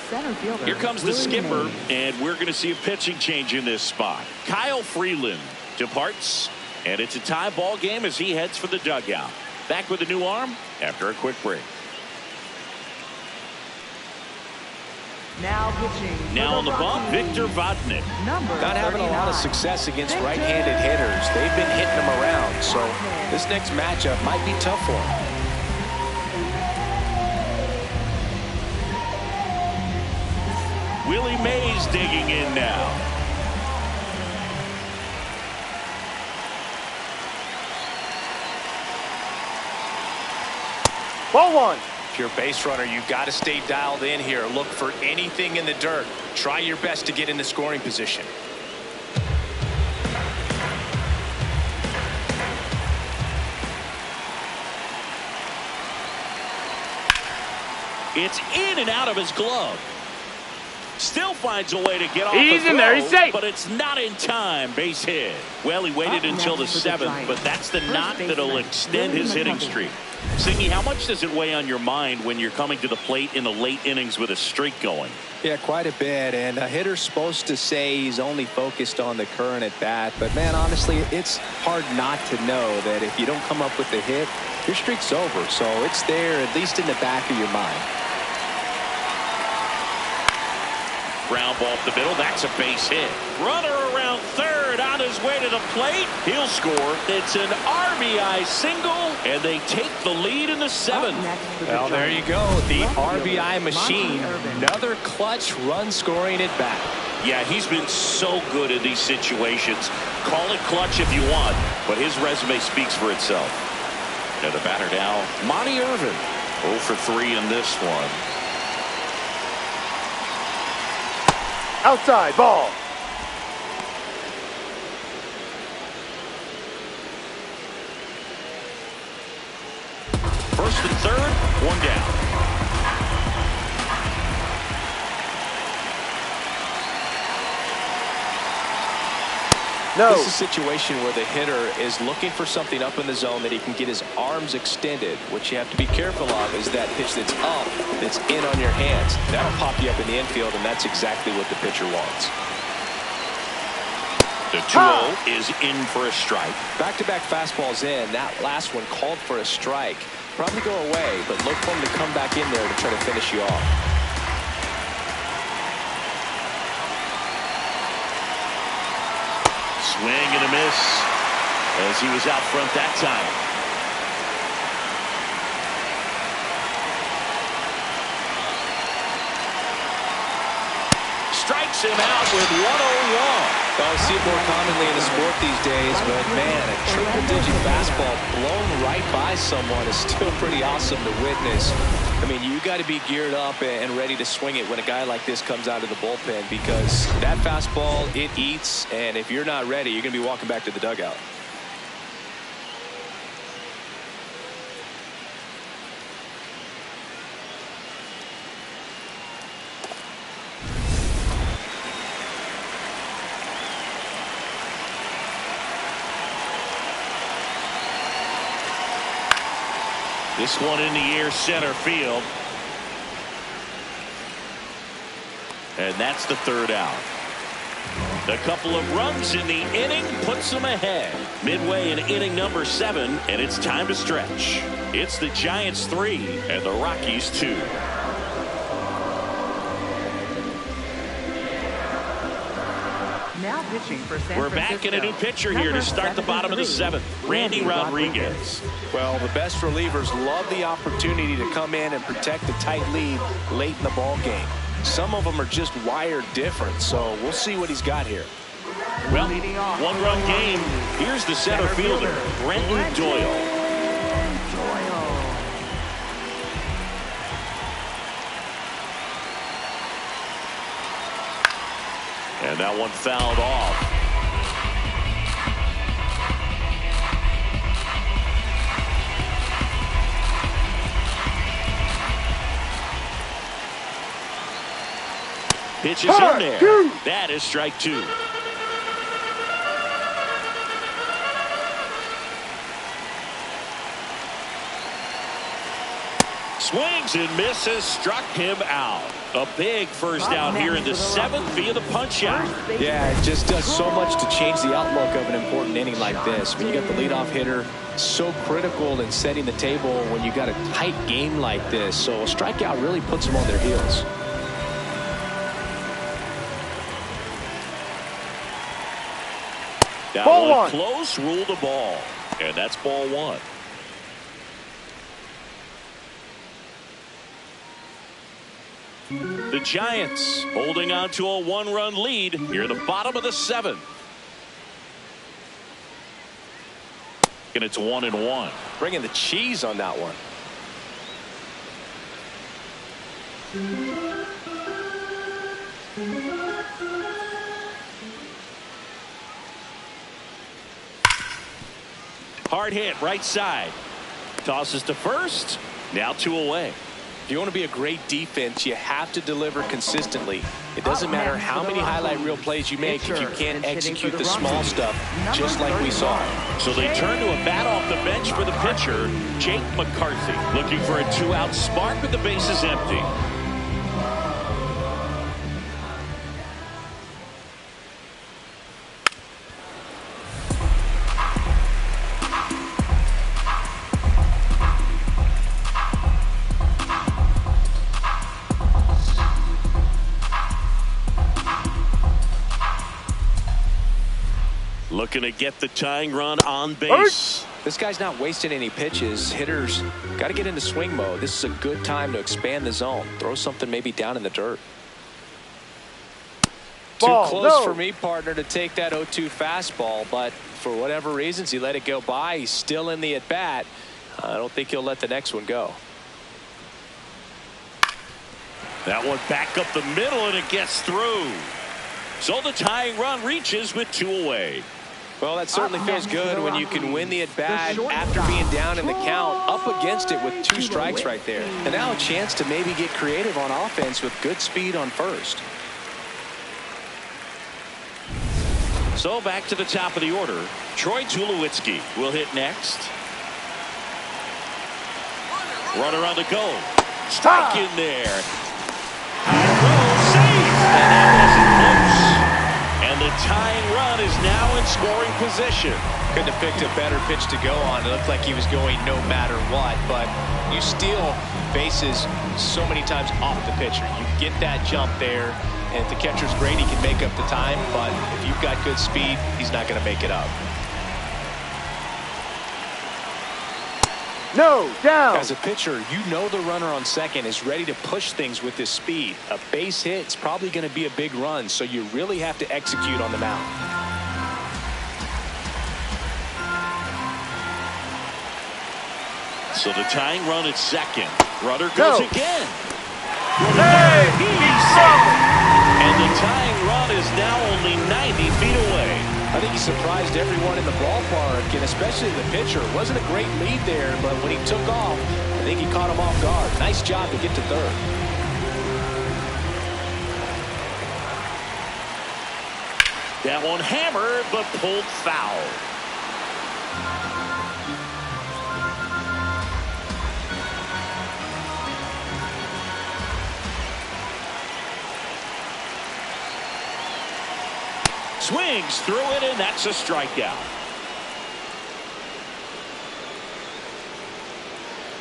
center fielder. Here comes the skipper, and we're going to see a pitching change in this spot. Kyle Freeland departs, and it's a tie ball game as he heads for the dugout. Back with a new arm after a quick break. Now pitching. Now on the bump, Rockies, Victor Vodnik. number Not having a lot of 39. success against Victor right-handed hitters. They've been hitting them around, so this next matchup might be tough for him. Willie Mays digging in now. Ball one. If you're a base runner, you've got to stay dialed in here. Look for anything in the dirt. Try your best to get into scoring position. It's in and out of his glove. Still finds a way to get off He's the in there. throw, He's safe. but it's not in time. Base hit. Well, he waited Up until the next for the 7th, Giants. but that's the First knock baseman, that'll extend his Willie hitting McCovey. streak. Singy, how much does it weigh on your mind when you're coming to the plate in the late innings with a streak going? Yeah, quite a bit, and a hitter's supposed to say he's only focused on the current at bat, but man, honestly, it's hard not to know that if you don't come up with the hit, your streak's over, so it's there at least in the back of your mind. Ground ball up the middle. That's a base hit. Runner around third on his way to the plate. He'll score. It's an RBI single, and they take the lead in the 7th. Up next for the Well, there you Giants. go. The Left fielder, RBI machine. Monty Irvin. Another clutch run scoring at bat. Yeah, he's been so good in these situations. Call it clutch if you want, but his resume speaks for itself. And the batter now, Monty Irvin. 0 for 3 in this one. Outside. Ball. First and third, one down. No. This is a situation where the hitter is looking for something up in the zone that he can get his arms extended. What you have to be careful of is that pitch that's up, that's in on your hands. That'll pop you up in the infield, and that's exactly what the pitcher wants. The 2-0 is in for a strike. Back-to-back fastballs in. That last one called for a strike. Probably go away, but look for him to come back in there to try to finish you off. Swing and a miss as he was out front that time. Strikes him out with 101. Well, we see it more commonly in the sport these days, but man, a triple-digit fastball blown right by someone is still pretty awesome to witness. I mean, you got to be geared up and ready to swing it when a guy like this comes out of the bullpen, because that fastball, it eats, and if you're not ready, you're going to be walking back to the dugout. This one in the air, center field. And that's the third out. A couple of runs in the inning puts them ahead. Midway in inning number 7, and it's time to stretch. It's the Giants 3 and the Rockies 2. Now pitching for San We're back in a new Francisco. pitcher here to start the bottom of the 7th. Randy Rodriguez. Well, the best relievers love the opportunity to come in and protect a tight lead late in the ball game. Some of them are just wired different, so we'll see what he's got here. Well, one-run game. Here's the center fielder, Brenton Doyle. And that one fouled off. Pitches in there. That is strike 2. Swings and misses, struck him out. A big first out here in the 7th via the punch out. Yeah, it just does so much to change the outlook of an important inning like this. When you got the leadoff hitter, so critical in setting the table when you got a tight game like this. So a strikeout really puts them on their heels. That Ball one one. close, rule the ball. And that's ball one. The Giants holding on to a one-run lead near the bottom of the seventh. And it's 1-1. Bringing the cheese on that one. Hard hit right side. Tosses to first. Now 2 away. If you want to be a great defense, you have to deliver consistently. It doesn't matter how many highlight reel plays you make if you can't execute the small stuff, just like we saw. So they turn to a bat off the bench for the pitcher, Jake McCarthy, looking for a 2-out spark with the bases empty. Looking to get the tying run on base. This guy's not wasting any pitches. Hitters got to get into swing mode. This is a good time to expand the zone. Throw something maybe down in the dirt. Ball, Too close no. for me, partner, to take that 0-2 fastball, but for whatever reasons, he let it go by. He's still in the at-bat. I don't think he'll let the next one go. That one back up the middle, and it gets through. So the tying run reaches with 2 away. Well, that certainly feels good when you can win the at-bat after being down in the count, up against it with 2 strikes right there. And now a chance to maybe get creative on offense with good speed on first. So back to the top of the order. Troy Tulowitzki will hit next. Runner on the go. Strike in there. And the tying run is now in scoring position. Couldn't have picked a better pitch to go on. It looked like he was going no matter what, but you steal bases so many times off the pitcher. You get that jump there, and if the catcher's great, he can make up the time, but if you've got good speed, he's not going to make it up. No, down. As a pitcher, you know the runner on second is ready to push things with his speed. A base hit is probably going to be a big run, so you really have to execute on the mound. So the tying run at second. Runner goes again. Hey, He's safe. And the tying run is now only 90 feet away. I think he surprised everyone in the ballpark, and especially the pitcher. It wasn't a great lead there, but when he took off, I think he caught him off guard. Nice job to get to third. That one hammered, but pulled foul. Swings through it, and that's a strikeout.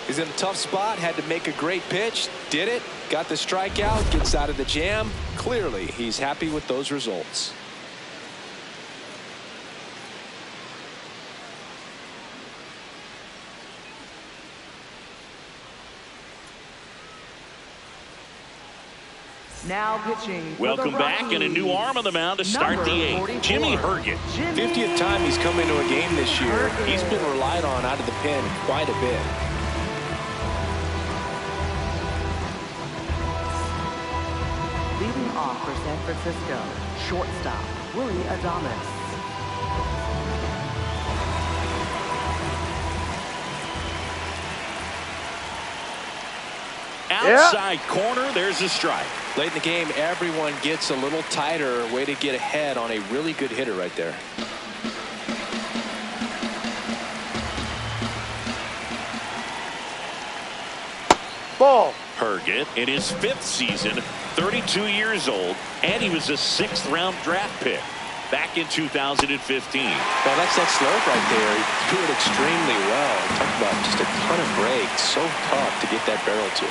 He's in a tough spot, had to make a great pitch, did it, got the strikeout, gets out of the jam. Clearly, he's happy with those results. Now pitching. Welcome back, and a new arm on the mound to start the eighth. Jimmy Herget. 50th time he's come into a game this year. He's been relied on out of the pen quite a bit. Leading off for San Francisco, shortstop Willie Adames. Outside corner, there's a strike. Late in the game, everyone gets a little tighter. Way to get ahead on a really good hitter right there. Ball. Herget in his 5th season, 32 years old, and he was a 6th-round draft pick back in 2015. Well, that's that slope right there. He threw it extremely well. Talk about just a ton of breaks. So tough to get that barrel to.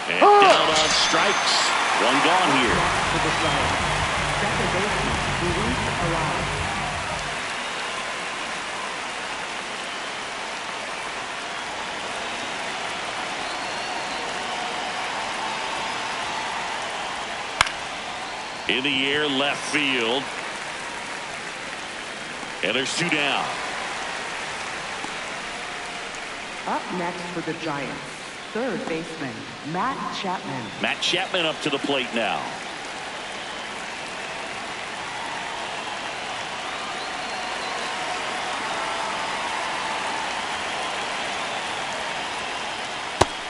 And down on strikes. One gone here. In the air, left field. And there's 2 down. Up next for the Giants, third baseman, Matt Chapman. Matt Chapman up to the plate now.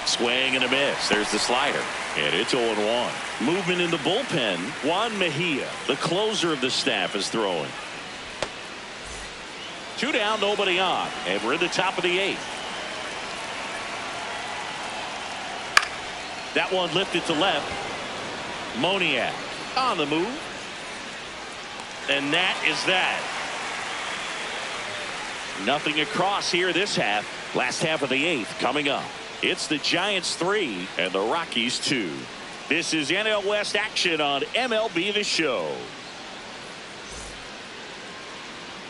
Swing and a miss. There's the slider. And it's 0-1. Movement in the bullpen. Juan Mejia, the closer of the staff, is throwing. 2 down, nobody on. And we're in the top of the 8th. That one lifted to left. Moniak on the move. And that is that. Nothing across here this half. Last half of the 8th coming up. It's the Giants 3 and the Rockies 2. This is NL West action on MLB The Show.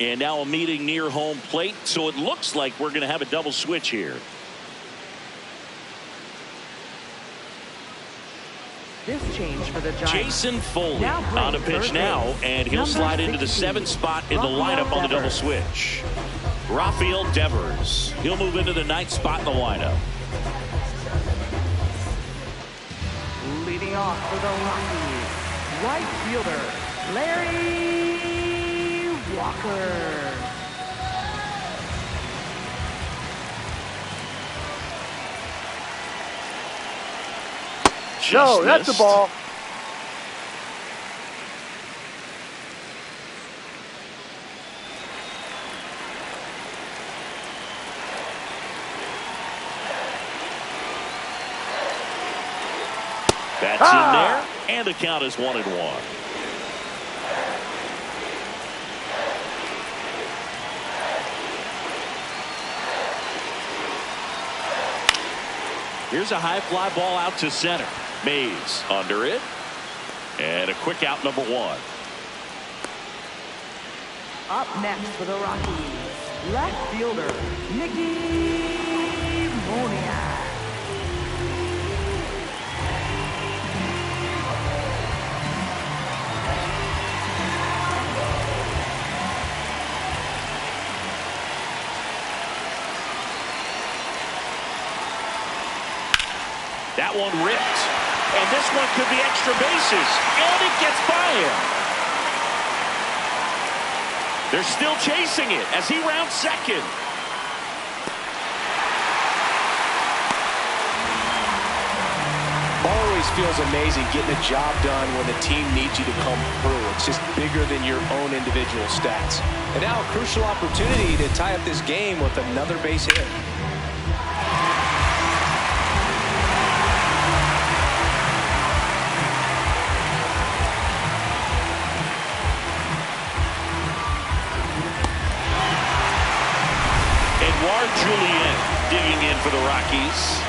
And now a meeting near home plate, so it looks like we're going to have a double switch here. This change for the Giants. Jason Foley on a pitch now, and he'll slide into the 7th spot in the lineup on the double switch. Rafael Devers. He'll move into the 9th spot in the lineup. Leading off for the Rockies, right fielder, Larry Walker. No, that's the ball. That's in there, and the count is 1-1. Here's a high fly ball out to center. Mays under it, and a quick out, number 1. Up next for the Rockies, left fielder, Mickey Moniak. That one ripped, and this one could be extra bases, and it gets by him. They're still chasing it as he rounds second. Always feels amazing getting a job done when the team needs you to come through. It's just bigger than your own individual stats. And now a crucial opportunity to tie up this game with another base hit. Julian digging in for the Rockies.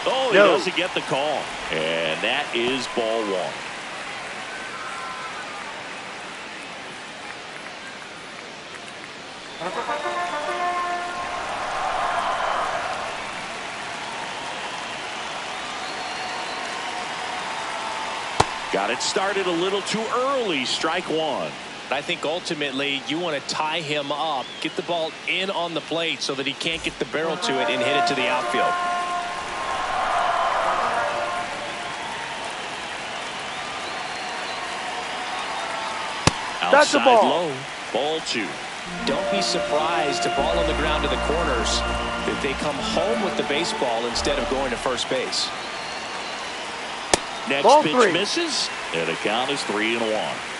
Oh, he doesn't get the call. And that is ball 1. Got it started a little too early. Strike 1. I think ultimately you want to tie him up, get the ball in on the plate so that he can't get the barrel to it and hit it to the outfield. That's the ball. Low. Ball 2. Don't be surprised to ball on the ground to the corners if they come home with the baseball instead of going to first base. Next ball pitch 3. misses, and the count is 3-1.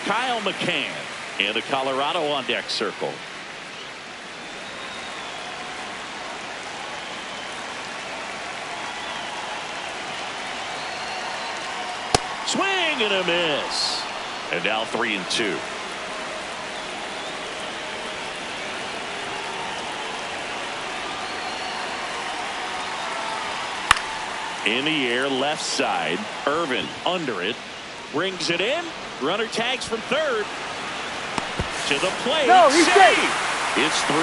Kyle McCann in the Colorado on deck circle. Swing and a miss. And now 3-2. In the air, left side. Irvin under it. Brings it in. Runner tags from third. To the plate. No, he's safe. It's 3-3.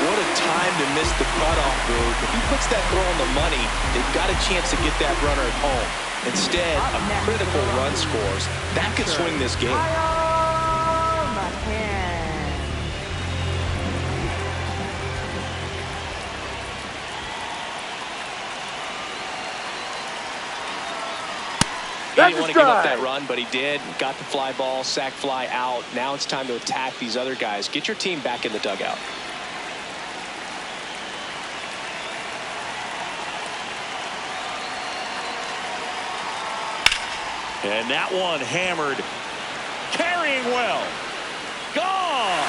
What a time to miss the cutoff move. If he puts gets that throw on the money, they've got a chance to get that runner at home. Instead, a critical run scores. That could swing this game. He didn't want to give up that run, but he did. Got the fly ball, sack fly out. Now it's time to attack these other guys. Get your team back in the dugout. And that one hammered. Carrying well. Gone.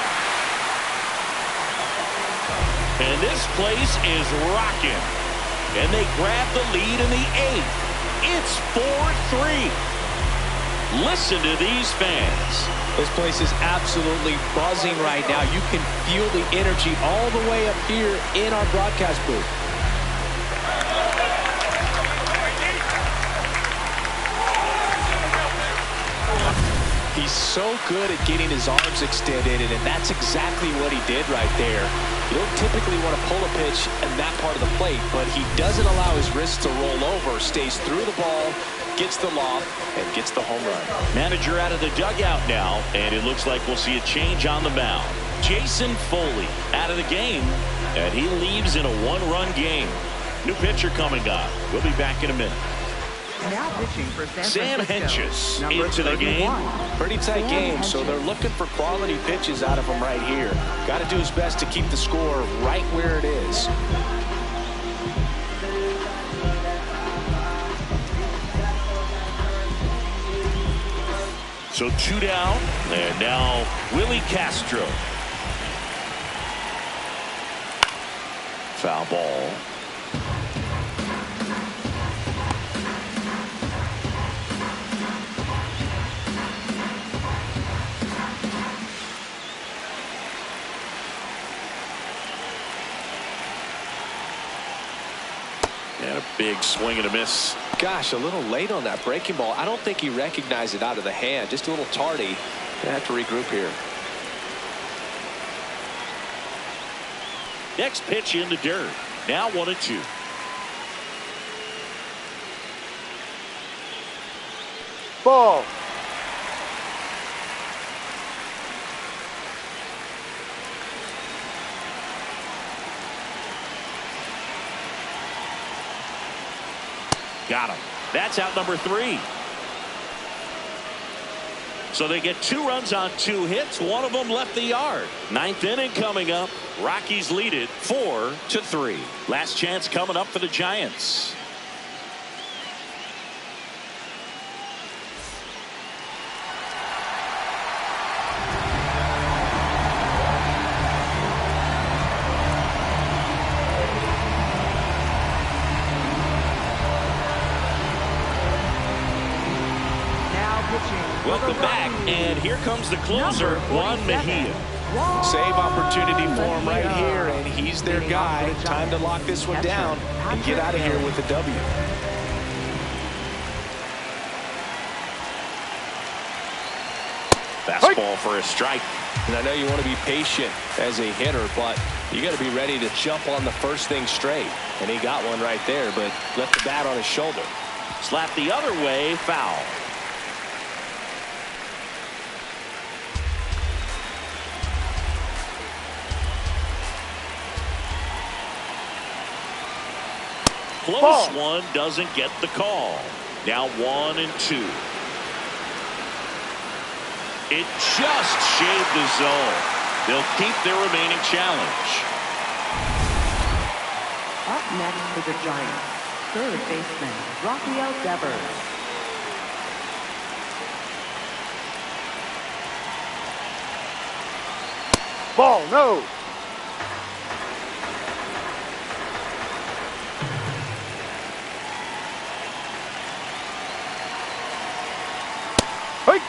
And this place is rocking. And they grab the lead in the 8th. It's 4-3. Listen to these fans. This place is absolutely buzzing right now. You can feel the energy all the way up here in our broadcast booth. He's so good at getting his arms extended, and that's exactly what he did right there. You don't typically want to pull a pitch in that part of the plate, but he doesn't allow his wrists to roll over, stays through the ball, gets the loft, and gets the home run. Manager out of the dugout now, and it looks like we'll see a change on the mound. Jason Foley out of the game, and he leaves in a one-run game. New pitcher coming up. We'll be back in a minute. Now pitching for Sam Hentges into the game. Pretty tight game, so they're looking for quality pitches out of him right here. Got to do his best to keep the score right where it is. So 2 down, and now Willie Castro. Foul ball. And a big swing and a miss. Gosh, a little late on that breaking ball. I don't think he recognized it out of the hand. Just a little tardy. Gonna have to regroup here. Next pitch in the dirt. Now 1-2. Ball. Got him. That's out number 3. So they get 2 runs on 2 hits. One of them left the yard. 9th inning coming up. Rockies lead it 4-3. Last chance coming up for the Giants. Welcome back, and here comes the closer, Juan Mejia. Save opportunity for him right here, and he's their guy. Time to lock this one down and get out of here with a W. Fastball for a strike. And I know you want to be patient as a hitter, but you got to be ready to jump on the first thing straight. And he got one right there, but left the bat on his shoulder. Slap the other way, foul. Close one, doesn't get the call. Now 1-2. It just shaved the zone. They'll keep their remaining challenge. Up next for the Giants, third baseman Rafael Devers. Ball, no. Hey.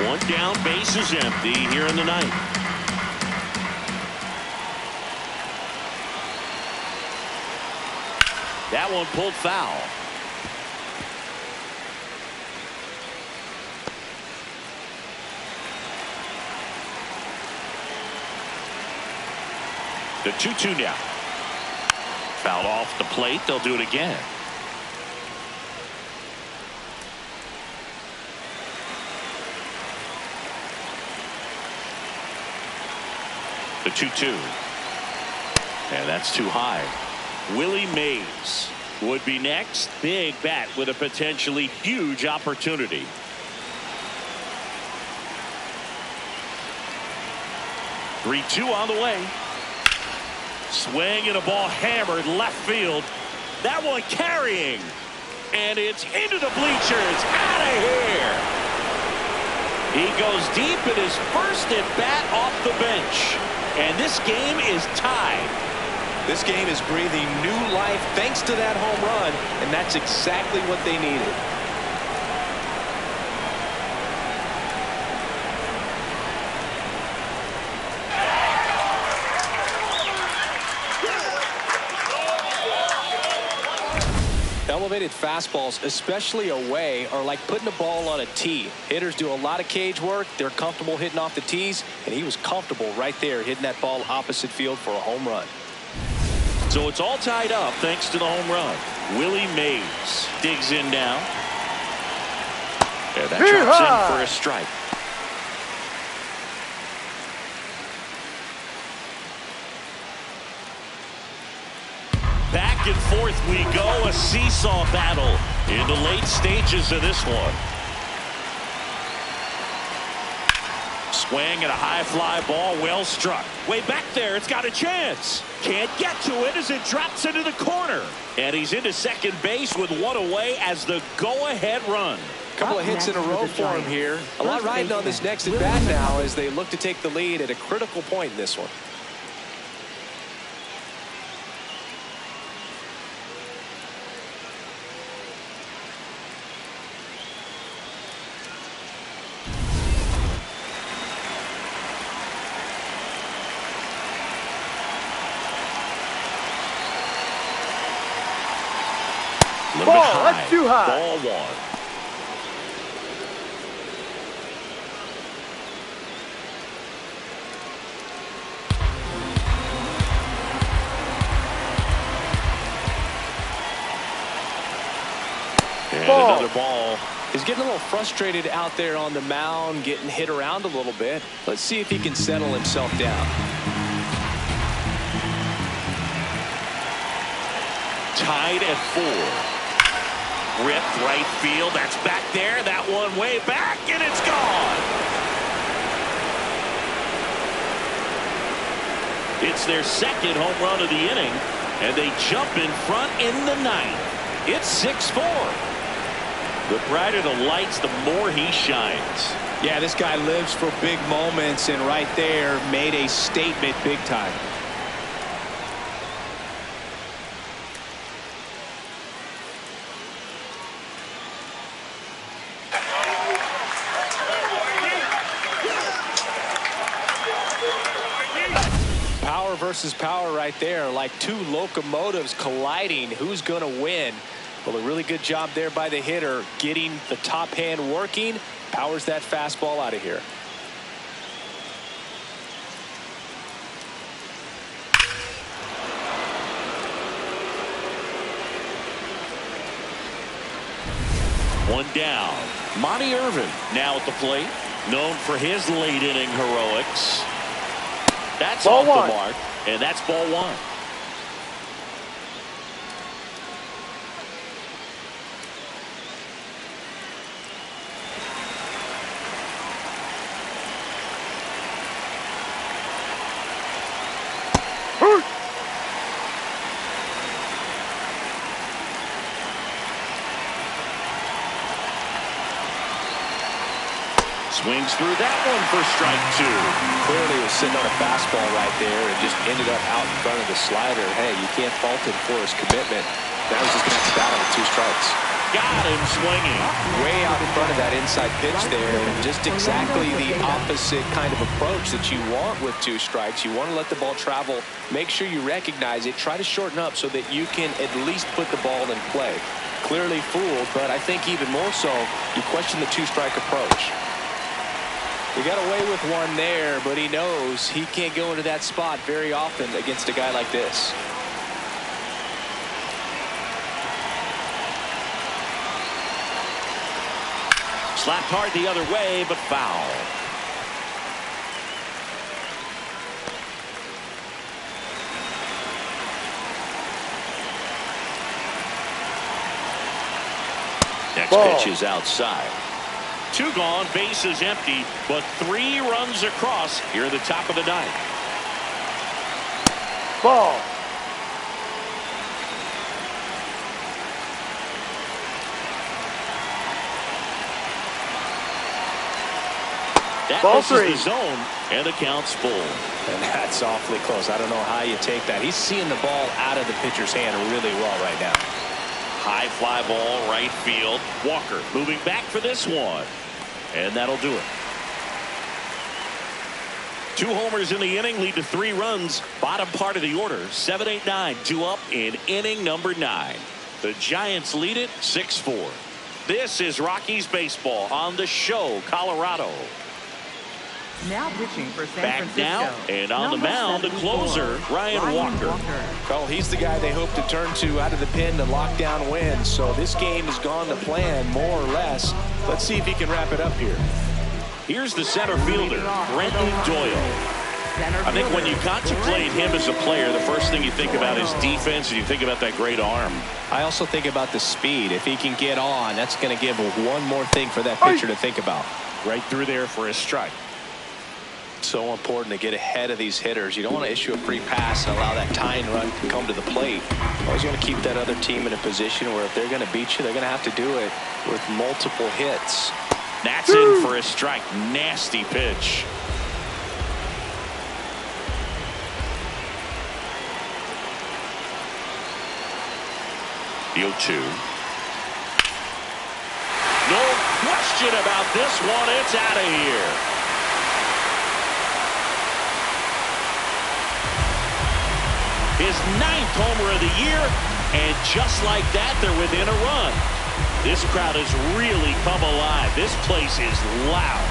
One down, base is empty here in the ninth. That one pulled foul. The 2-2 now. Fouled off the plate. They'll do it again. The 2-2. And that's too high. Willie Mays would be next. Big bat with a potentially huge opportunity. Three-two on the way. Swing and a ball hammered left field. That one carrying. And it's into the bleachers. Out of here. He goes deep in his first at bat off the bench. And this game is tied. This game is breathing new life thanks to that home run, and that's exactly what they needed. Elevated fastballs, especially away, are like putting a ball on a tee. Hitters do a lot of cage work. They're comfortable hitting off the tees, and he was comfortable right there hitting that ball opposite field for a home run. So it's all tied up thanks to the home run. Willie Mays digs in now. And that drops in for a strike. Back and forth we go, a seesaw battle in the late stages of this one. Swing and a high fly ball, well struck. Way back there, it's got a chance. Can't get to it as it drops into the corner. And he's into second base with one away as the go-ahead run. Couple of hits in a row for him here. A lot riding on this next at bat now as they look to take the lead at a critical point in this one. Ball, that's too high. Ball one. And another ball. He's getting a little frustrated out there on the mound, getting hit around a little bit. Let's see if he can settle himself down. Tied at 4. Ripped right field. That's back there. That one way back, and it's gone. It's their second home run of the inning, and they jump in front in the 9th. It's 6-4. The brighter the lights, the more he shines. Yeah, this guy lives for big moments, and right there made a statement big time. Versus power right there, like two locomotives colliding. Who's going to win? Well, a really good job there by the hitter, getting the top hand working. Powers that fastball out of here. One down. Monty Irvin now at the plate, known for his late inning heroics. That's ball off one. The mark, and that's ball one. Swings through that one for strike 2. Clearly was sitting on a fastball right there and just ended up out in front of the slider. Hey, you can't fault him for his commitment. Now he's just going to have to battle with 2 strikes. Got him swinging. Way out in front of that inside pitch there. And just exactly the opposite kind of approach that you want with 2 strikes. You want to let the ball travel. Make sure you recognize it. Try to shorten up so that you can at least put the ball in play. Clearly fooled, but I think even more so, you question the 2-strike approach. He got away with one there, but he knows he can't go into that spot very often against a guy like this. Slapped hard the other way, but foul. Next pitch is outside. 2 gone, base is empty, but 3 runs across here at the top of the 9th. Ball. That Ball misses 3. the zone, and the count's full. And that's awfully close. I don't know how you take that. He's seeing the ball out of the pitcher's hand really well right now. High fly ball, right field. Walker moving back for this one. And that'll do it. 2 homers in the inning lead to 3 runs. Bottom part of the order. 7, 8, 9. 2 up in inning number 9. The Giants lead it 6-4. This is Rockies baseball on the show, Colorado. Now pitching for San Back Francisco. now and on the Number mound, the 74, closer, Ryan Walker. Well, he's the guy they hope to turn to out of the pen to lock down wins. So this game has gone to plan, more or less. Let's see if he can wrap it up here. Here's the center fielder, Brenton Doyle. I think when you contemplate him as a player, the first thing you think about is defense, and you think about that great arm. I also think about the speed. If he can get on, that's going to give one more thing for that pitcher to think about. Right through there for a strike. So important to get ahead of these hitters. You don't want to issue a free pass and allow that tying run to come to the plate. Always want to keep that other team in a position where if they're going to beat you, they're going to have to do it with multiple hits. That's in for a strike. Nasty pitch. The 0-2. No question about this one. It's out of here. His 9th homer of the year, and just like that, they're within a run. This crowd has really come alive. This place is loud.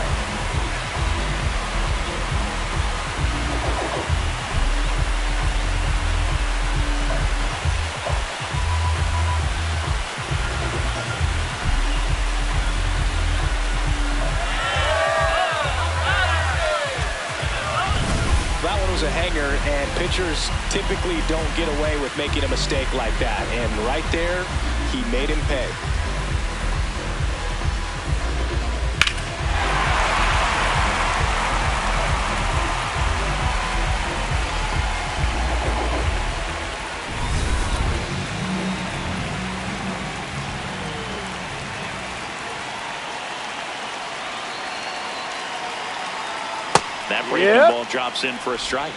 That one was a hanger, and pitchers typically don't get away with making a mistake like that. And right there, he made him pay. That breaking ball drops in for a strike.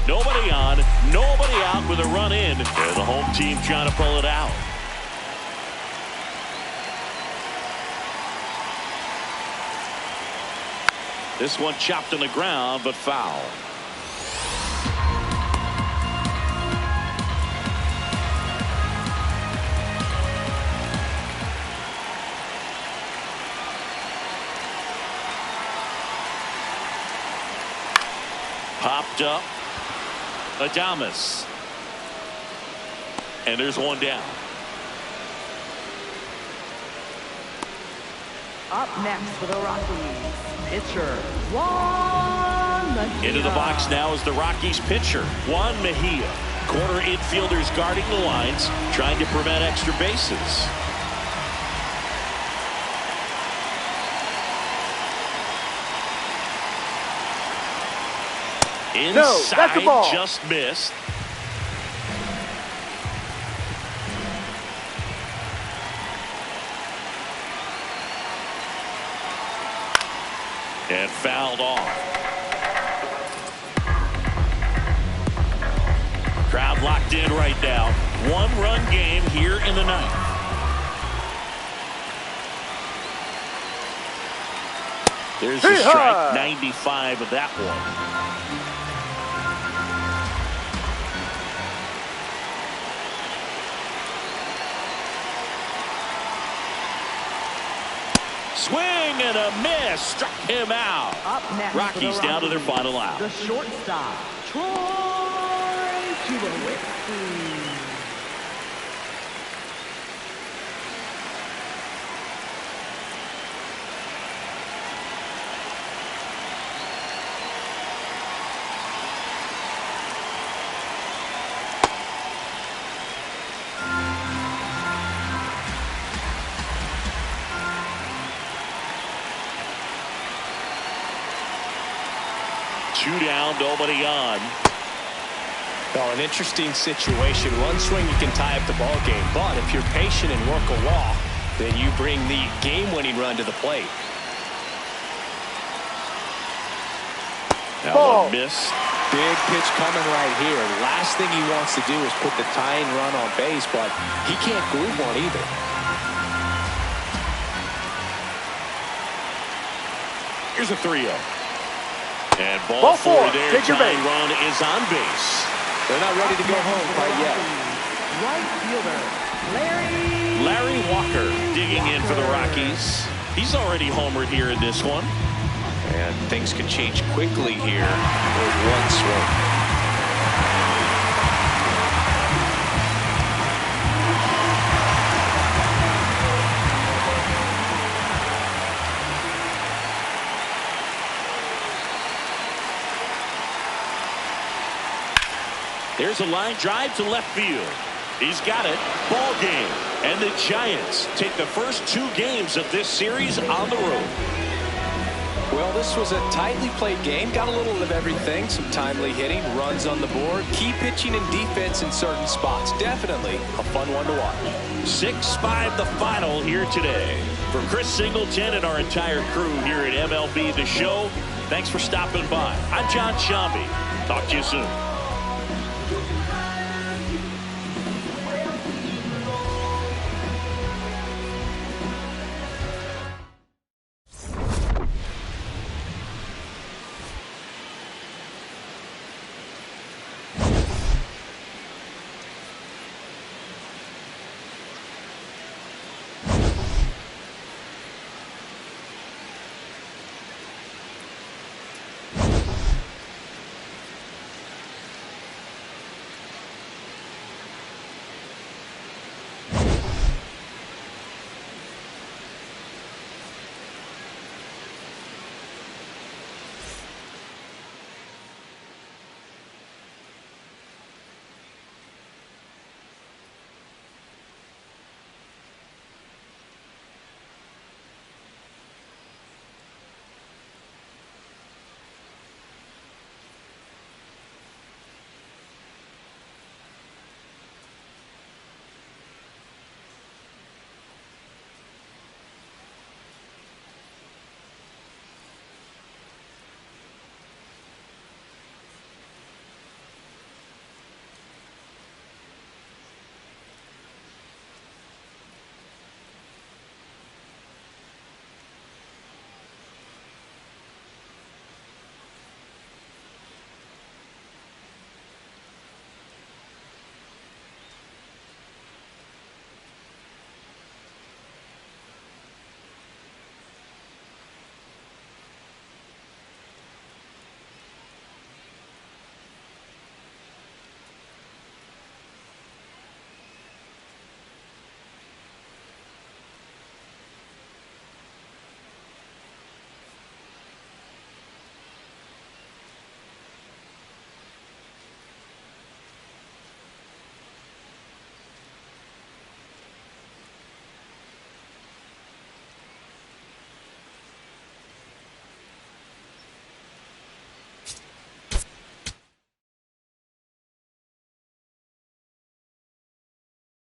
Nobody on, nobody out with a run in. And the home team trying to pull it out. This one chopped on the ground, but foul. Popped up. Adames. And there's one down. Up next for the Rockies, pitcher Juan Mejia. Into the box now is the Rockies pitcher, Juan Mejia. Corner infielders guarding the lines, trying to prevent extra bases. Inside, just missed. And fouled off. Crowd locked in right now. 1-run game here in the 9th. There's a strike, 95 of that one. Swing and a miss. Struck him out. Up next Rockies down to their final out. The shortstop, Troy Tulowitzki. 2 down, nobody on. Well, an interesting situation. One swing, you can tie up the ball game. But if you're patient and work a walk, then you bring the game-winning run to the plate. That one missed. Big pitch coming right here. Last thing he wants to do is put the tying run on base, but he can't groove one either. Here's a 3-0. And ball 4 there. Take your Tying base. run is on base. They're not ready to go home quite yet. Right fielder, Larry Walker digging in for the Rockies. He's already homered here in this one. And things could change quickly here with one swing. There's a line drive to left field. He's got it. Ball game. And the Giants take the first 2 games of this series on the road. Well, this was a tightly played game. Got a little of everything. Some timely hitting, runs on the board, key pitching and defense in certain spots. Definitely a fun one to watch. 6-5 the final here today. For Chris Singleton and our entire crew here at MLB The Show, thanks for stopping by. I'm John Shambi. Talk to you soon.